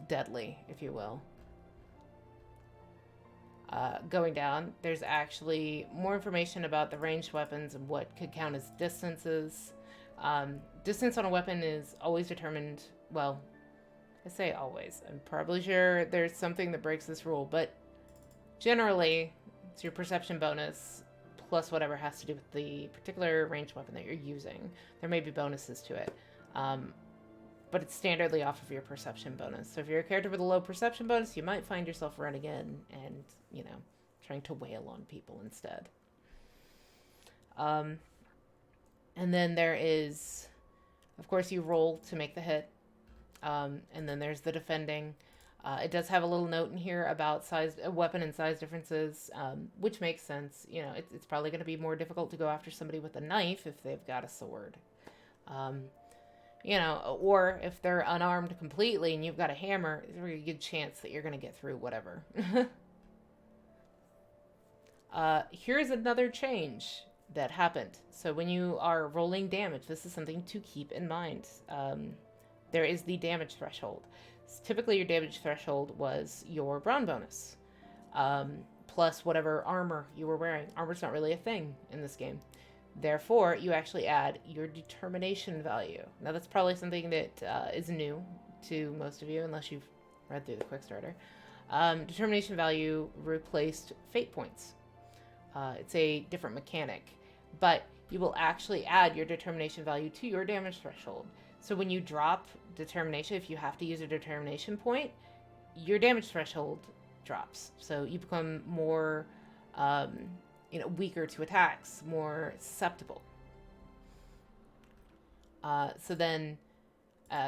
deadly, if you will. Going down, there's actually more information about the ranged weapons and what could count as distances. Distance on a weapon is always determined, well, I say always. I'm probably sure there's something that breaks this rule, but generally, it's your perception bonus plus whatever has to do with the particular ranged weapon that you're using. There may be bonuses to it. But it's standardly off of your perception bonus. So if you're a character with a low perception bonus, you might find yourself running in and, trying to wail on people instead. And then there is, of course, you roll to make the hit. And then there's the defending. It does have a little note in here about weapon and size differences, which makes sense. It's probably going to be more difficult to go after somebody with a knife if they've got a sword. Or if they're unarmed completely and you've got a hammer, there's a really good chance that you're going to get through whatever. Here's another change that happened. So when you are rolling damage, this is something to keep in mind. There is the damage threshold. Typically, your damage threshold was your brawn bonus, plus whatever armor you were wearing. Armor's not really a thing in this game. Therefore, you actually add your determination value. Now, that's probably something that is new to most of you, unless you've read through the quick starter. Determination value replaced fate points. It's a different mechanic, but you will actually add your determination value to your damage threshold. So when you drop determination, if you have to use a determination point, your damage threshold drops. So you become more... weaker to attacks, more susceptible. So then,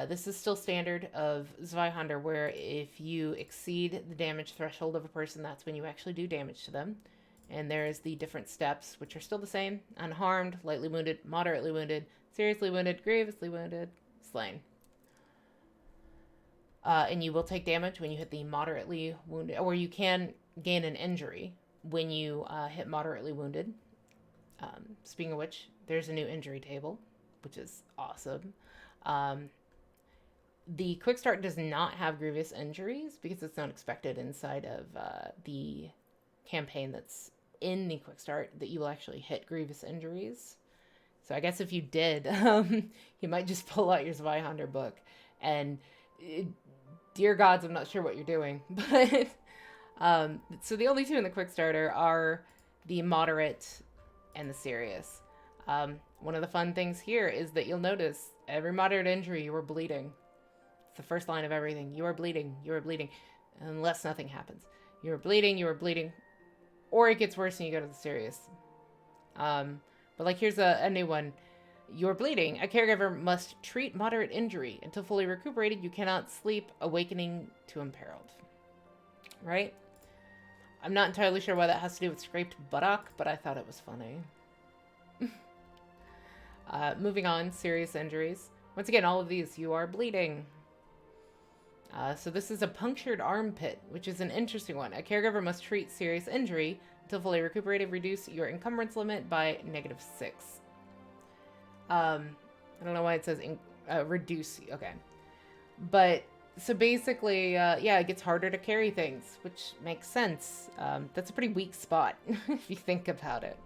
this is still standard of Zweihander, where if you exceed the damage threshold of a person, that's when you actually do damage to them. And there is the different steps, which are still the same: unharmed, lightly wounded, moderately wounded, seriously wounded, grievously wounded, slain. And you will take damage when you hit the moderately wounded, or you can gain an injury when you hit moderately wounded. Speaking of which, there's a new injury table, which is awesome. Um, the quick start does not have grievous injuries because it's not expected inside of the campaign that's in the quick start that you will actually hit grievous injuries. So I guess if you did, you might just pull out your Zweihander book and, dear gods, I'm not sure what you're doing. But so the only two in the quick starter are the moderate and the serious. One of the fun things here is that you'll notice every moderate injury you are bleeding. It's the first line of everything. You are bleeding. You are bleeding. Unless nothing happens. You are bleeding. You are bleeding. Or it gets worse and you go to the serious. But like here's a new one. You're bleeding. A caregiver must treat moderate injury. Until fully recuperated, you cannot sleep, awakening to imperiled. Right? I'm not entirely sure why that has to do with scraped buttock, but I thought it was funny. Moving on, serious injuries. Once again, all of these, you are bleeding. So this is a punctured armpit, which is an interesting one. A caregiver must treat serious injury until fully recuperated. Reduce your encumbrance limit by -6. I don't know why it says reduce. Okay. But so basically, yeah, it gets harder to carry things, which makes sense. That's a pretty weak spot if you think about it.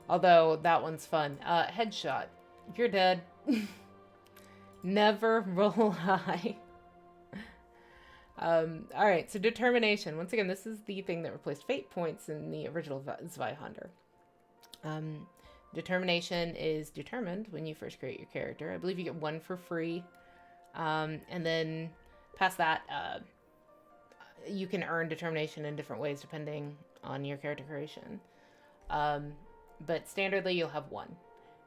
Although that one's fun. Headshot. You're dead. Never roll high. All right, so determination. Once again, this is the thing that replaced fate points in the original Zweihander. Determination is determined when you first create your character. I believe you get 1 for free. And then past that, you can earn determination in different ways depending on your character creation. But standardly, you'll have 1.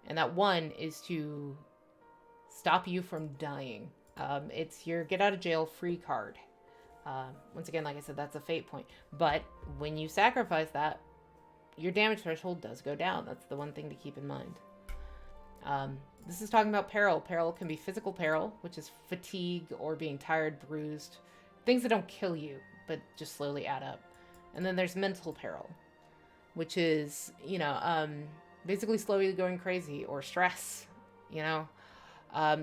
And that 1 is to stop you from dying. It's your get out of jail free card. Once again, like I said, that's a fate point. But when you sacrifice that, your damage threshold does go down. That's the one thing to keep in mind. This is talking about peril. Peril can be physical peril, which is fatigue or being tired, bruised. Things that don't kill you, but just slowly add up. And then there's mental peril, which is, basically slowly going crazy, or stress,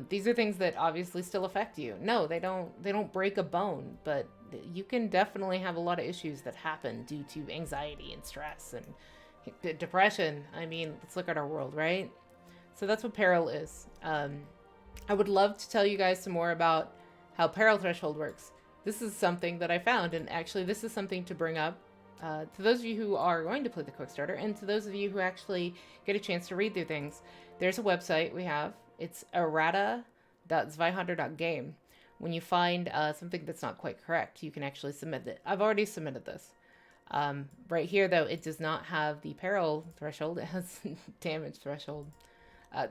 These are things that obviously still affect you. No, they don't break a bone, but you can definitely have a lot of issues that happen due to anxiety and stress and depression. I mean, let's look at our world, right? So that's what peril is. I would love to tell you guys some more about how peril threshold works. This is something that I found, and actually this is something to bring up to those of you who are going to play the quick starter, and to those of you who actually get a chance to read through things. There's a website we have. It's errata.zweihander.game. When you find something that's not quite correct, you can actually submit it. I've already submitted this. Right here, though, it does not have the peril threshold. It has damage threshold.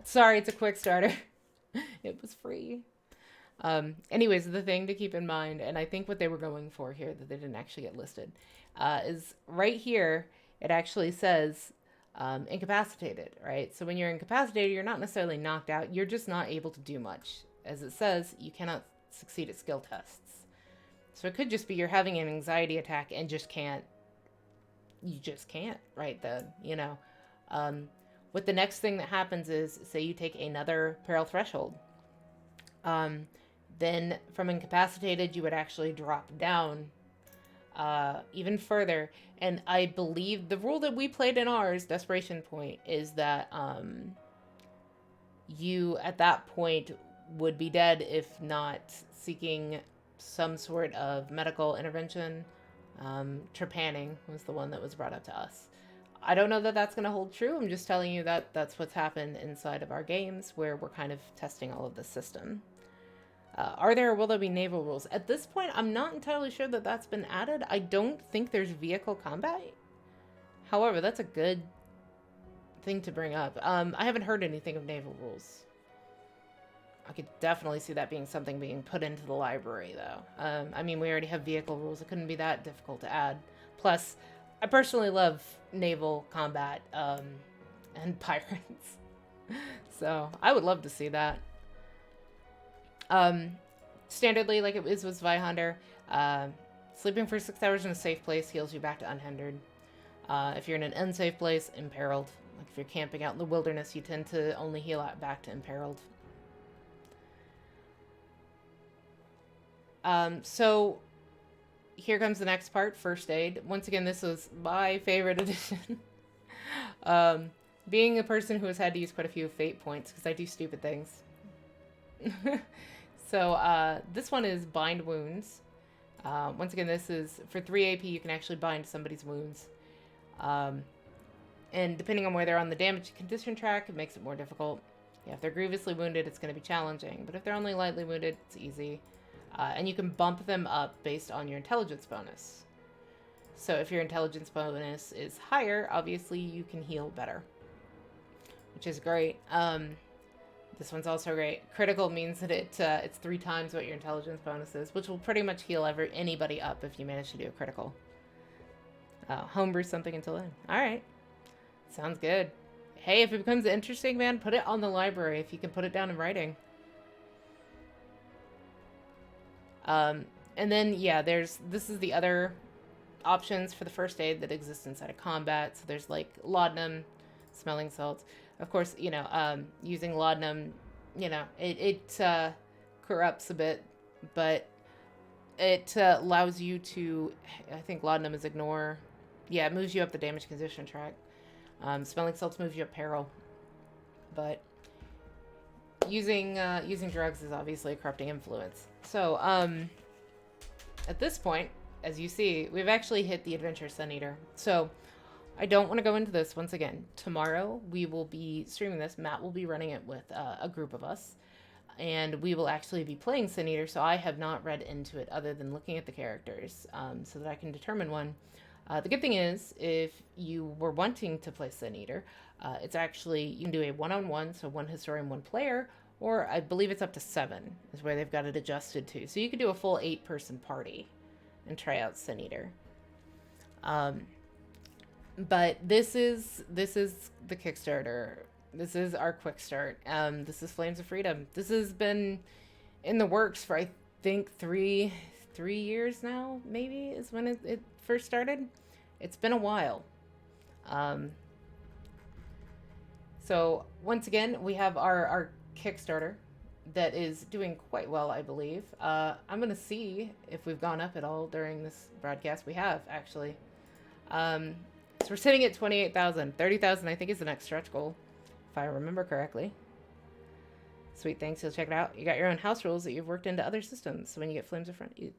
Sorry, it's a quick starter. It was free. Anyways, the thing to keep in mind, and I think what they were going for here that they didn't actually get listed, is right here, it actually says incapacitated, right? So when you're incapacitated, you're not necessarily knocked out. You're just not able to do much. As it says, you cannot succeed at skill tests. So it could just be you're having an anxiety attack and just can't. You just can't right then, What the next thing that happens is, say you take another peril threshold. Then from incapacitated, you would actually drop down even further. And I believe the rule that we played in ours, Desperation Point, is that you at that point would be dead if not seeking some sort of medical intervention. Trepanning was the one that was brought up to us. I don't know that that's going to hold true. I'm just telling you that that's what's happened inside of our games where we're kind of testing all of the system. Are there or will there be naval rules? At this point, I'm not entirely sure that that's been added. I don't think there's vehicle combat. However, that's a good thing to bring up. I haven't heard anything of naval rules. I could definitely see that being something being put into the library, though. I mean, we already have vehicle rules. It couldn't be that difficult to add. Plus, I personally love naval combat and pirates. So, I would love to see that. Standardly, like it is with Zweihander, Sleeping for 6 hours in a safe place heals you back to unhindered. If you're in an unsafe place, imperiled. Like if you're camping out in the wilderness, you tend to only heal out back to imperiled. So here comes the next part, first aid. Once again, this was my favorite edition. Being a person who has had to use quite a few fate points because I do stupid things. So this one is bind wounds. Once again, this is for 3 AP, you can actually bind somebody's wounds. And depending on where they're on the damage condition track, it makes it more difficult. Yeah, if they're grievously wounded, it's going to be challenging. But if they're only lightly wounded, it's easy. And you can bump them up based on your intelligence bonus. So if your intelligence bonus is higher, obviously you can heal better, which is great. This one's also great. Critical means that it's 3 times what your intelligence bonus is, which will pretty much heal anybody up if you manage to do a critical. Homebrew something until then. All right. Sounds good. Hey, if it becomes interesting, man, put it on the library if you can put it down in writing. And then, yeah, this is the other options for the first aid that exist inside of combat. So there's like laudanum, smelling salts. Of course, using laudanum, it corrupts a bit, but it allows you to, I think laudanum is ignore. Yeah, it moves you up the damage condition track. Smelling salts moves you up peril. But using drugs is obviously a corrupting influence. So, at this point, as you see, we've actually hit the Adventure Sun Eater. So, I don't want to go into this once again. Tomorrow, we will be streaming this. Matt will be running it with a group of us. And we will actually be playing Sun Eater, so I have not read into it other than looking at the characters so that I can determine one. The good thing is, if you were wanting to play Sun Eater, it's actually, you can do a one-on-one, so 1 historian, 1 player, or I believe it's up to 7 is where they've got it adjusted to. So you could do a full 8-person party and try out Sun Eater. But this is the Kickstarter. This is our quick start. This is Flames of Freedom. This has been in the works for, I think, three years now, maybe, is when it first started. It's been a while. So once again, we have our Kickstarter that is doing quite well, I believe. I'm going to see if we've gone up at all during this broadcast. We have, actually. So we're sitting at 28,000. 30,000, I think, is the next stretch goal, if I remember correctly. Sweet, thanks. You'll check it out. You got your own house rules that you've worked into other systems. So when you get Flames of Freedom,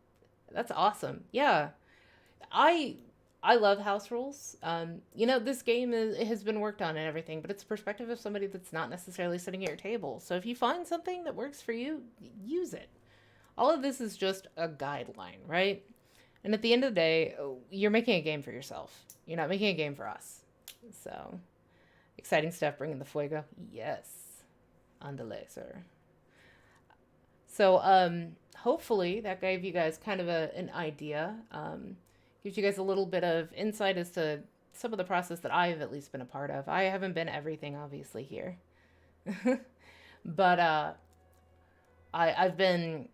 that's awesome. Yeah. I love house rules. This game has been worked on and everything, but it's the perspective of somebody that's not necessarily sitting at your table. So if you find something that works for you, use it. All of this is just a guideline, right? And at the end of the day, you're making a game for yourself. You're not making a game for us. So, exciting stuff, bringing the fuego. Yes. Andale, sir. So, hopefully that gave you guys kind of an idea. Gives you guys a little bit of insight as to some of the process that I've at least been a part of. I haven't been everything, obviously, here. But I've been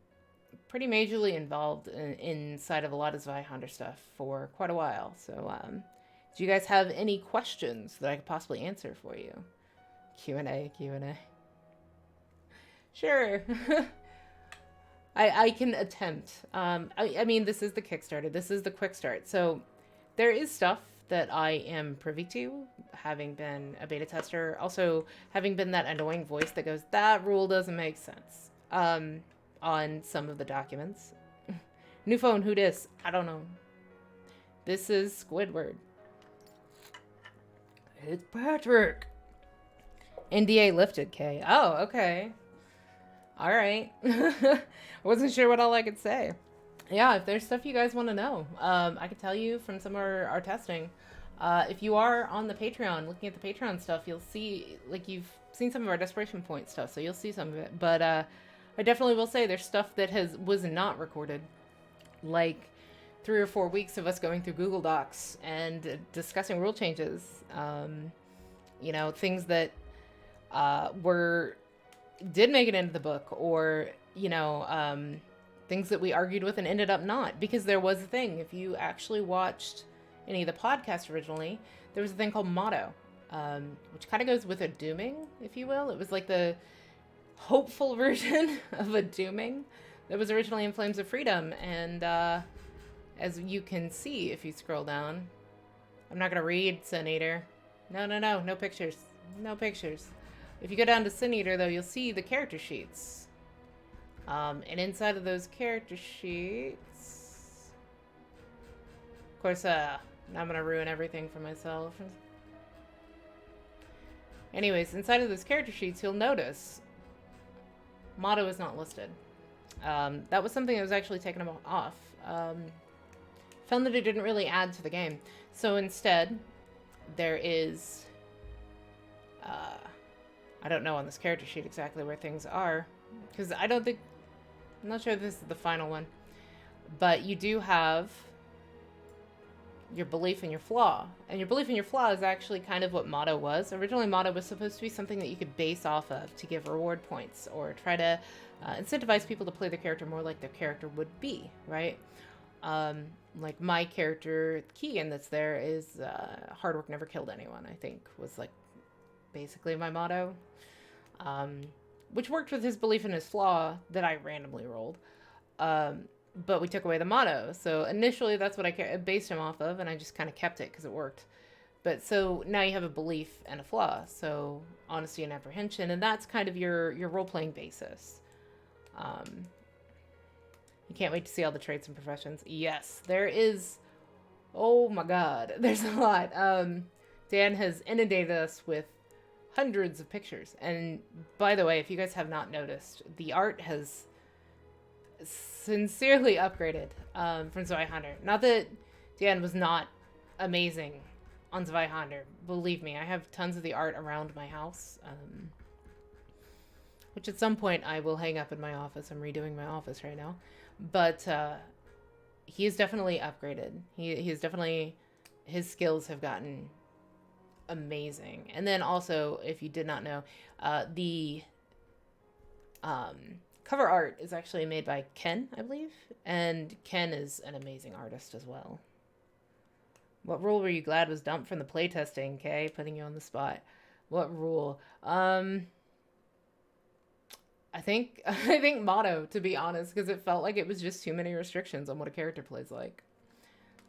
pretty majorly involved inside of a lot of Zweihander stuff for quite a while. So, do you guys have any questions that I could possibly answer for you? Q&A. Sure. I can attempt. I mean, this is the Kickstarter. This is the quick start. So there is stuff that I am privy to, having been a beta tester. Also, having been that annoying voice that goes, that rule doesn't make sense, on some of the documents. New phone, who dis? I don't know. This is Squidward. It's Patrick. NDA lifted, K. Oh, okay. All right. Wasn't sure what all I could say. Yeah, if there's stuff you guys want to know, I could tell you from some of our testing. If you are on the Patreon, looking at the Patreon stuff, you'll see, like, you've seen some of our Desperation Point stuff, so you'll see some of it. But I definitely will say there's stuff that was not recorded, like 3 or 4 weeks of us going through Google Docs and discussing rule changes. Things that did make it into the book, or things that we argued with and ended up not, because there was a thing. If you actually watched any of the podcasts originally, there was a thing called motto, which kind of goes with a dooming, if you will. It was like the hopeful version of a dooming that was originally in Flames of Freedom. And as you can see, if you scroll down, I'm not going to read Sin Eater. No pictures. No pictures. If you go down to Sin Eater, though, you'll see the character sheets. And inside of those character sheets, of course, now I'm going to ruin everything for myself. Anyways, inside of those character sheets, you'll notice motto is not listed. That was something that was actually taken off. Found that it didn't really add to the game. So instead, there is, I don't know on this character sheet exactly where things are, because I'm not sure if this is the final one, but you do have your belief in your flaw. And your belief in your flaw is actually kind of what motto was. Originally, motto was supposed to be something that you could base off of to give reward points or try to incentivize people to play their character more like their character would be, right? Like my character, Keegan, that's there is hard work never killed anyone, I think, was like basically my motto. Which worked with his belief in his flaw that I randomly rolled. But we took away the motto. So initially that's what I based him off of, and I just kind of kept it because it worked. But so now you have a belief and a flaw. So honesty and apprehension, and that's kind of your role-playing basis. You can't wait to see all the traits and professions. Yes, there is. Oh my God, there's a lot. Dan has inundated us with hundreds of pictures. And by the way, if you guys have not noticed, the art has sincerely upgraded from Zweihander. Not that Dan was not amazing on Zweihander. Believe me, I have tons of the art around my house, which at some point I will hang up in my office. I'm redoing my office right now. But he is definitely upgraded. He is definitely, his skills have gotten amazing. And then also, if you did not know, the cover art is actually made by Ken, I believe. And Ken is an amazing artist as well. What rule were you glad was dumped from the playtesting, Kay? Putting you on the spot. What rule? I think motto, to be honest, because it felt like it was just too many restrictions on what a character plays like.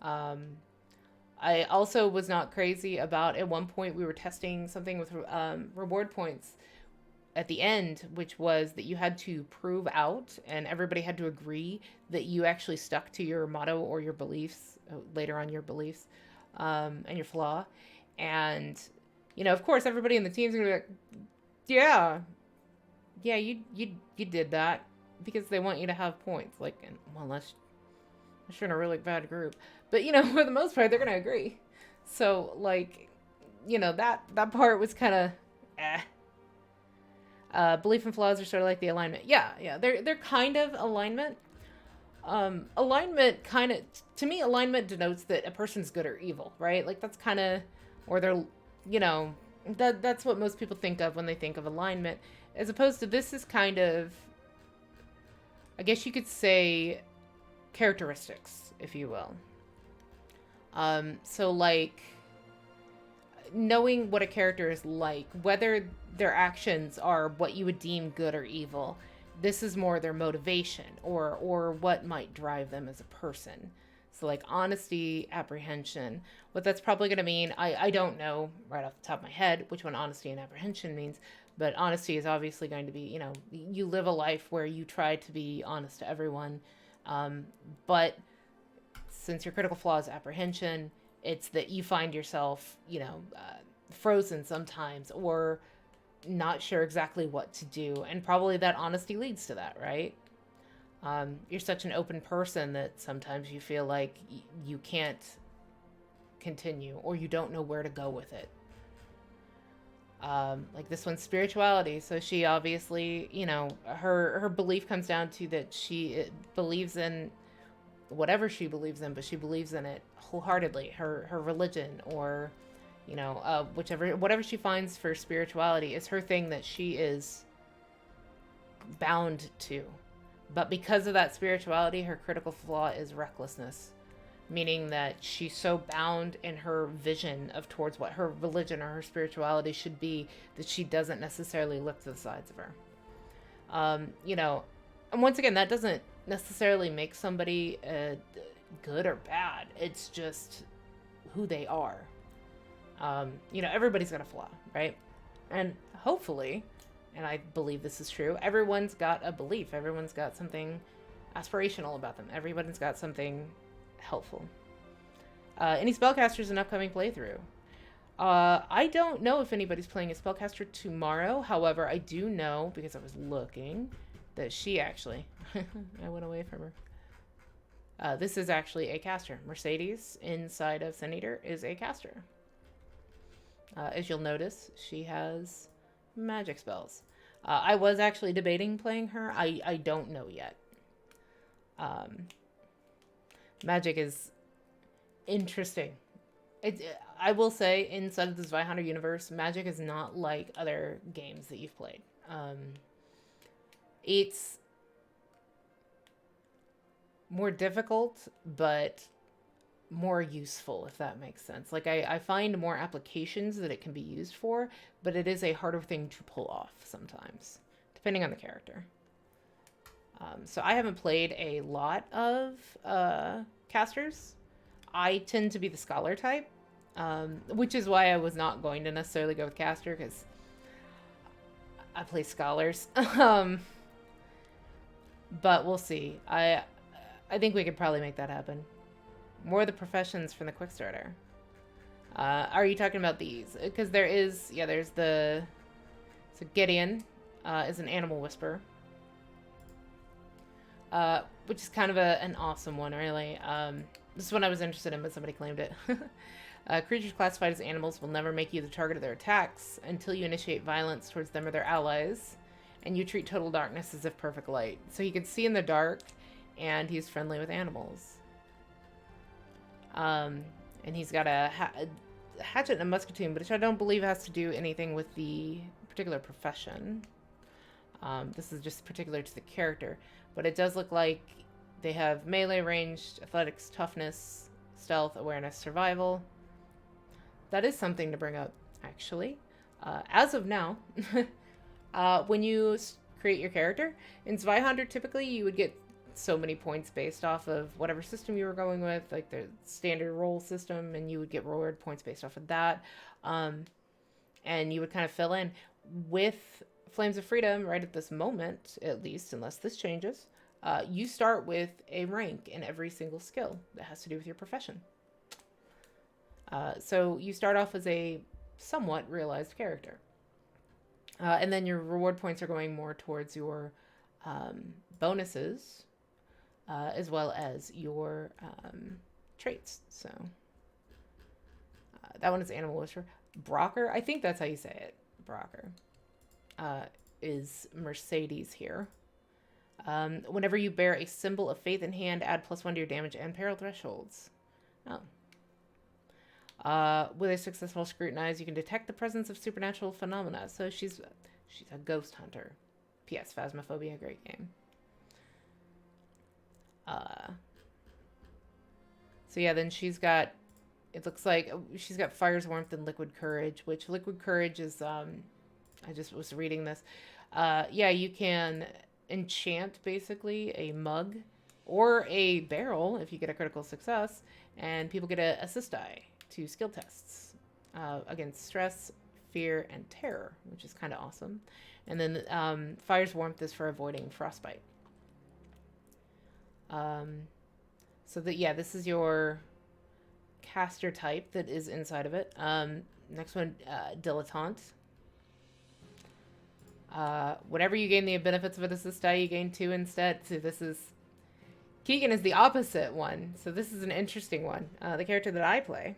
I also was not crazy about, at one point we were testing something with reward points at the end, which was that you had to prove out and everybody had to agree that you actually stuck to your motto or your beliefs, later on your beliefs, and your flaw. And, you know, of course, everybody in the team's going to be like, yeah, you did that, because they want you to have points. Like, well, unless you're in a really bad group. But, you know, for the most part, they're going to agree. So, like, you know, that part was kind of belief and flaws are sort of like the alignment. Yeah, they're kind of alignment. Alignment kind of, to me, alignment denotes that a person's good or evil, right? Like, that's kind of, or they're, you know, that's what most people think of when they think of alignment. As opposed to, this is kind of, I guess you could say, characteristics, if you will. So, like, knowing what a character is like, whether their actions are what you would deem good or evil, this is more their motivation, or what might drive them as a person. So, like, honesty, apprehension. What that's probably going to mean, I don't know right off the top of my head which one honesty and apprehension means. But honesty is obviously going to be, you know, you live a life where you try to be honest to everyone. But since your critical flaw is apprehension, it's that you find yourself, you know, frozen sometimes or not sure exactly what to do. And probably that honesty leads to that, right? You're such an open person that sometimes you feel like you can't continue or you don't know where to go with it. Like this one's spirituality. So she obviously, you know, her belief comes down to that she believes in whatever she believes in, but she believes in it wholeheartedly. Her religion, or, you know, whatever she finds for spirituality is her thing that she is bound to, But because of that spirituality, her critical flaw is recklessness, meaning that she's so bound in her vision of towards what her religion or her spirituality should be that she doesn't necessarily look to the sides of her. You know, and once again, that doesn't necessarily make somebody good or bad. It's just who they are. You know, everybody's got a flaw, right? And hopefully, and I believe this is true, everyone's got a belief. Everyone's got something aspirational about them. Everyone's got something helpful. Any spellcasters in upcoming playthrough? I don't know if anybody's playing a spellcaster tomorrow. However, I do know, because I was looking, that she actually... I went away from her. This is actually a caster. Mercedes, inside of Sin Eater, is a caster. As you'll notice, she has magic spells. I was actually debating playing her. I don't know yet. Magic is interesting. I will say, inside of the Zweihander universe, Magic is not like other games that you've played. It's more difficult, but more useful, if that makes sense. Like, I find more applications that it can be used for, but it is a harder thing to pull off sometimes, depending on the character. So I haven't played a lot of casters. I tend to be the scholar type, which is why I was not going to necessarily go with caster, because I play scholars. But we'll see. I think we could probably make that happen. More of the professions from the quick starter. Are you talking about these? Because there is, yeah, there's the... So Gideon is an animal whisperer. Which is kind of an awesome one, really. This is one I was interested in, but somebody claimed it. Creatures classified as animals will never make you the target of their attacks until you initiate violence towards them or their allies, and you treat total darkness as if perfect light. So he can see in the dark, and he's friendly with animals. And he's got a hatchet and a musketoon, which I don't believe has to do anything with the particular profession. This is just particular to the character. But it does look like they have melee, ranged, athletics, toughness, stealth, awareness, survival. That is something to bring up, actually. As of now, when you create your character, in Zweihander, typically you would get so many points based off of whatever system you were going with, like the standard roll system, and you would get reward points based off of that. And you would kind of fill in. With Flames of Freedom, right at this moment, at least, unless this changes, you start with a rank in every single skill that has to do with your profession. So you start off as a somewhat realized character. And then your reward points are going more towards your bonuses, as well as your traits. So that one is Animal Whisperer. Brocker, I think that's how you say it. Brocker is Mercedes here. Whenever you bear a symbol of faith in hand, add +1 to your damage and peril thresholds. Oh. With a successful scrutinize, you can detect the presence of supernatural phenomena. So she's a ghost hunter. P.S. Phasmophobia, great game. So yeah, then she's got, it looks like she's got Fire's Warmth and Liquid Courage, which Liquid Courage is, I just was reading this. Yeah, you can enchant basically a mug or a barrel if you get a critical success, and people get a assist die to skill tests against stress, fear, and terror, which is kind of awesome. And then Fire's Warmth is for avoiding frostbite. So that, yeah, this is your caster type that is inside of it. Next one, Dilettante. Whenever you gain the benefits of an assist die, you gain 2 instead. So this is... Keegan is the opposite one. So this is an interesting one. The character that I play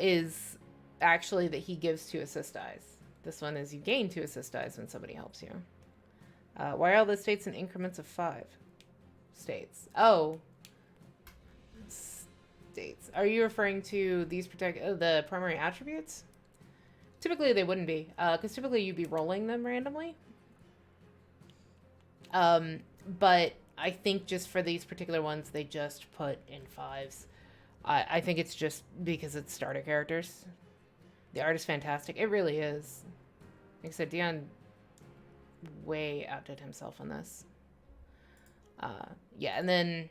is actually that he gives 2 assist dies. This one is you gain 2 assist dies when somebody helps you. Why are all the states in increments of 5? States. Oh. States. Are you referring to these the primary attributes? Typically they wouldn't be, because typically you'd be rolling them randomly. But I think just for these particular ones, they just put in fives. I think it's just because it's starter characters. The art is fantastic. It really is. Like I said, Dion way outdid himself on this. Yeah, and then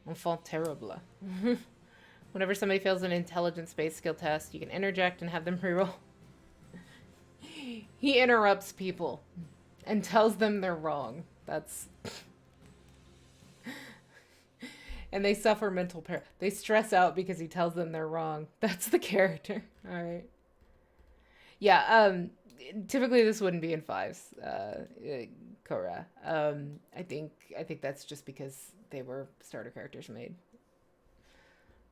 Enfant Terrible. Whenever somebody fails an intelligence-based skill test, you can interject and have them reroll. He interrupts people and tells them they're wrong. That's... and they suffer mental they stress out because he tells them they're wrong. That's the character. All right. Yeah, typically this wouldn't be in fives. Korra. I think that's just because they were starter characters made.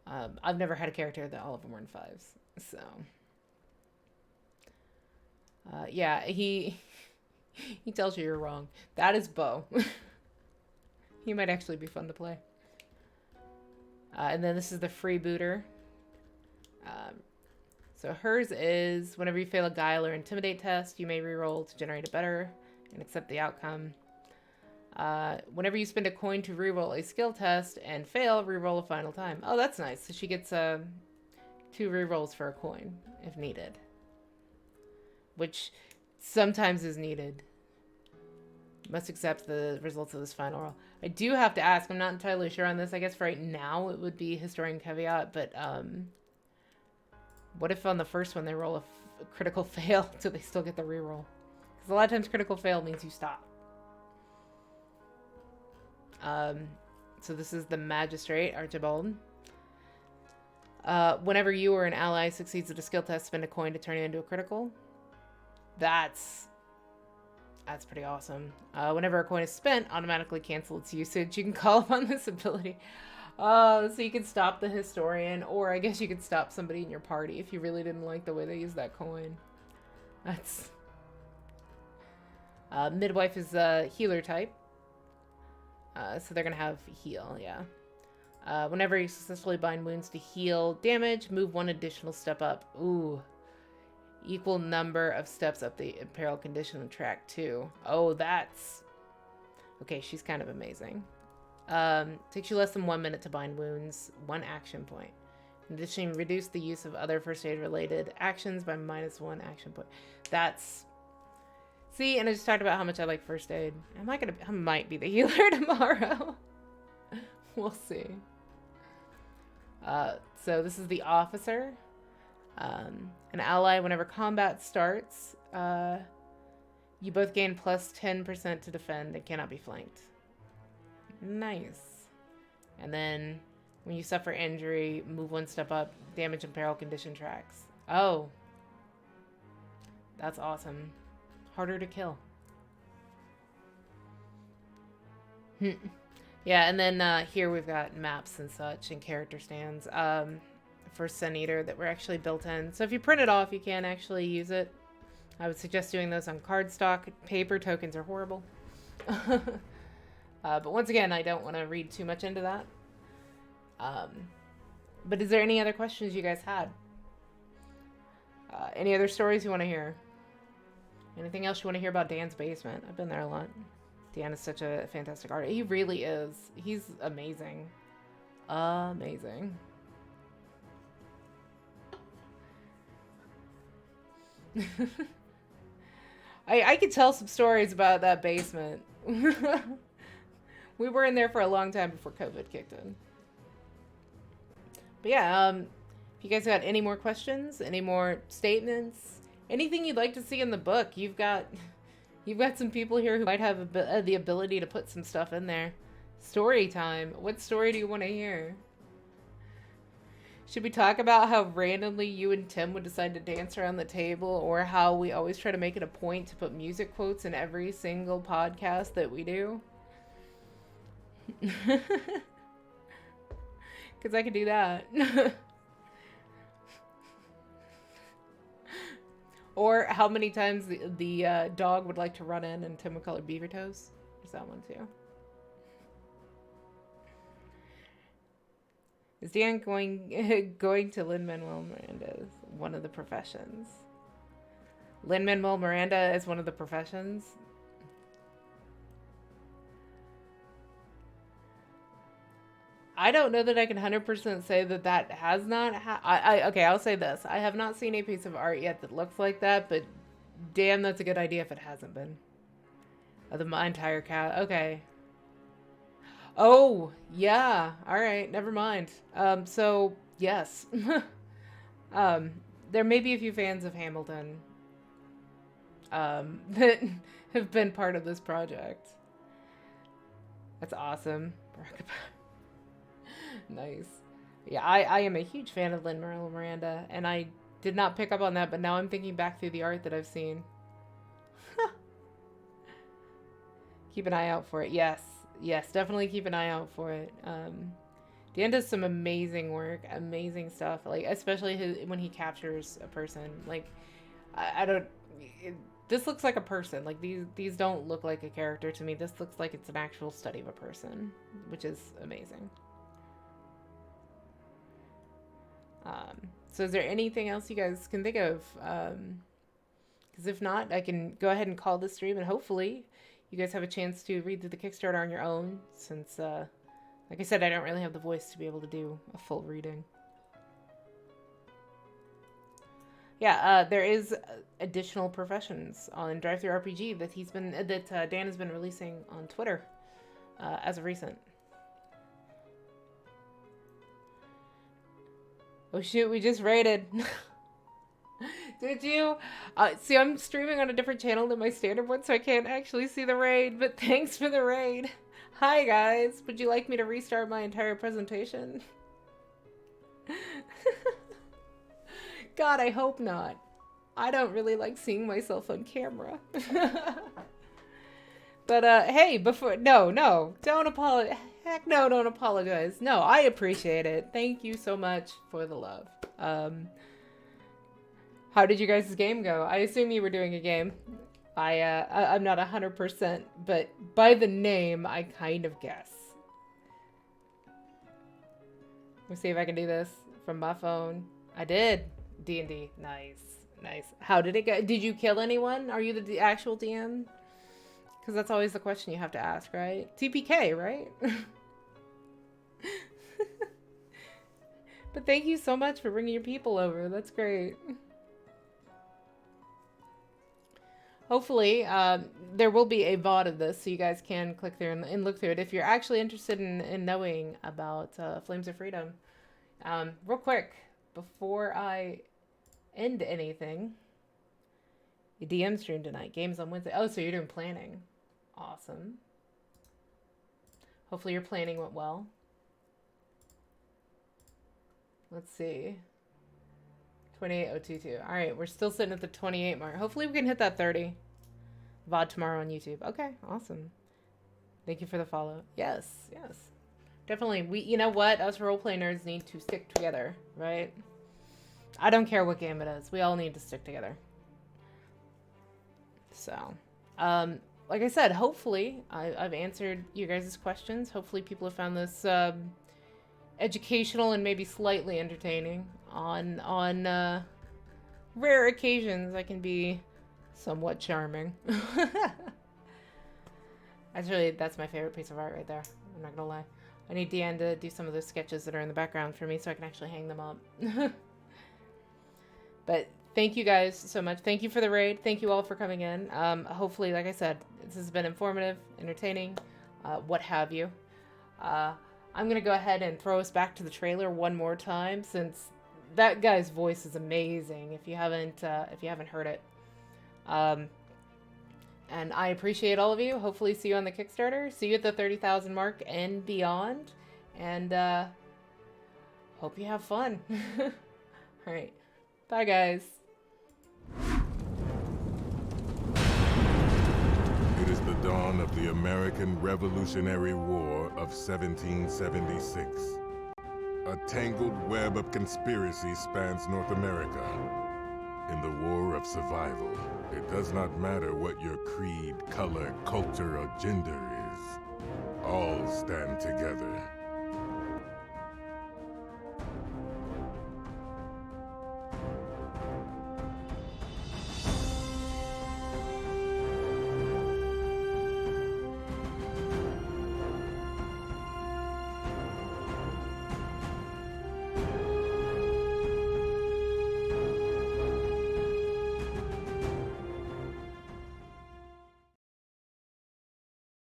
I've never had a character that all of them were in fives. So, yeah, he tells you you're wrong. That is Bo. He might actually be fun to play. And then this is the freebooter. So hers is whenever you fail a guile or intimidate test, you may reroll to generate a better and accept the outcome. Whenever you spend a coin to reroll a skill test and fail, reroll a final time. Oh, that's nice. So she gets 2 rerolls for a coin if needed, which sometimes is needed. Must accept the results of this final roll. I do have to ask, I'm not entirely sure on this. I guess right now it would be historian caveat, but what if on the first one they roll a critical fail so they still get the reroll? Because a lot of times critical fail means you stop. So this is the Magistrate, Archibald. Whenever you or an ally succeeds at a skill test, spend a coin to turn it into a critical. That's pretty awesome. Whenever a coin is spent, automatically cancel its usage. You can call upon this ability. So you can stop the historian, or I guess you could stop somebody in your party if you really didn't like the way they used that coin. That's... Midwife is a healer type. So they're going to have heal, yeah. Whenever you successfully bind wounds to heal damage, move 1 additional step up. Ooh. Equal number of steps up the peril condition track, too. Oh, that's... Okay, she's kind of amazing. Takes you less than 1 minute to bind wounds, 1 action point. In addition, reduce the use of other first aid related actions by -1 action point. That's... See, and I just talked about how much I like first aid. I might be the healer tomorrow. We'll see. So this is the officer. An ally, whenever combat starts, you both gain plus 10% to defend and cannot be flanked. Nice. And then when you suffer injury, move 1 step up, damage and peril condition tracks. Oh. That's awesome. Harder to kill. Yeah, and then here we've got maps and such and character stands for Sun Eater that were actually built in. So if you print it off, you can actually use it. I would suggest doing those on cardstock. Paper tokens are horrible. But once again, I don't want to read too much into that. But is there any other questions you guys had? Any other stories you want to hear? Anything else you want to hear about Dan's basement? I've been there a lot. Dan is such a fantastic artist. He really is. He's amazing. Amazing. I could tell some stories about that basement. We were in there for a long time before COVID kicked in. But yeah, if you guys got any more questions, any more statements, anything you'd like to see in the book, you've got some people here who might have the ability to put some stuff in there. Story time. What story do you want to hear? Should we talk about how randomly you and Tim would decide to dance around the table, or how we always try to make it a point to put music quotes in every single podcast that we do? Because I could do that. Or how many times the dog would like to run in and Tim would call it beaver toes. There's that one too. Is Dan going to Lin-Manuel Miranda? One of the professions. Lin-Manuel Miranda is one of the professions. I don't know that I can 100% say that that has not okay, I'll say this. I have not seen a piece of art yet that looks like that, but damn, that's a good idea if it hasn't been. My entire cat. Okay. Oh, yeah. All right, never mind. So, yes. um, there may be a few fans of Hamilton that have been part of this project. That's awesome. Nice. Yeah, I am a huge fan of Lin-Manuel Miranda, and I did not pick up on that, but now I'm thinking back through the art that I've seen. Keep an eye out for it. Yes. Yes, definitely keep an eye out for it. Dan does some amazing work, amazing stuff. Like, especially when he captures a person. Like, I don't... this looks like a person. Like, these don't look like a character to me. This looks like it's an actual study of a person, which is amazing. So is there anything else you guys can think of? Because if not, I can go ahead and call this stream, and hopefully you guys have a chance to read through the Kickstarter on your own, since, like I said, I don't really have the voice to be able to do a full reading. Yeah, there is additional professions on DriveThruRPG that Dan has been releasing on Twitter as of recent. Oh shoot, we just raided. Did you? See, I'm streaming on a different channel than my standard one, so I can't actually see the raid, but thanks for the raid. Hi guys, would you like me to restart my entire presentation? God, I hope not. I don't really like seeing myself on camera. But, hey, no, don't apologize. Heck no, don't apologize. No, I appreciate it. Thank you so much for the love. How did you guys' game go? I assume you were doing a game. I'm not 100%, but by the name, I kind of guess. Let me see if I can do this from my phone. I did. D&D. Nice. Nice. How did it go? Did you kill anyone? Are you the actual DM? Because that's always the question you have to ask, right? TPK, right? But thank you so much for bringing your people over. That's great. Hopefully, there will be a VOD of this, so you guys can click through and look through it if you're actually interested in knowing about Flames of Freedom. Real quick, before I end anything, your DM stream tonight. Games on Wednesday. Oh, so you're doing planning. Awesome. Hopefully your planning went well. Let's see. 28,022. All right, we're still sitting at the 28 mark. Hopefully we can hit that 30. VOD tomorrow on YouTube. Okay, awesome. Thank you for the follow. Yes, yes. Definitely. You know what? Us roleplay nerds need to stick together, right? I don't care what game it is. We all need to stick together. So, like I said, hopefully I've answered you guys' questions. Hopefully people have found this educational and maybe slightly entertaining. On rare occasions, I can be somewhat charming. Actually, that's my favorite piece of art right there. I'm not gonna lie. I need Deanne to do some of those sketches that are in the background for me so I can actually hang them up. But thank you guys so much. Thank you for the raid. Thank you all for coming in. Hopefully, like I said, this has been informative, entertaining, what have you. I'm going to go ahead and throw us back to the trailer one more time, since that guy's voice is amazing if you haven't heard it. And I appreciate all of you. Hopefully see you on the Kickstarter. See you at the 30,000 mark and beyond. And hope you have fun. All right. Bye, guys. It is the dawn of the American Revolutionary War of 1776. A tangled web of conspiracy spans North America. In the war of survival, it does not matter what your creed, color, culture, or gender is. All stand together.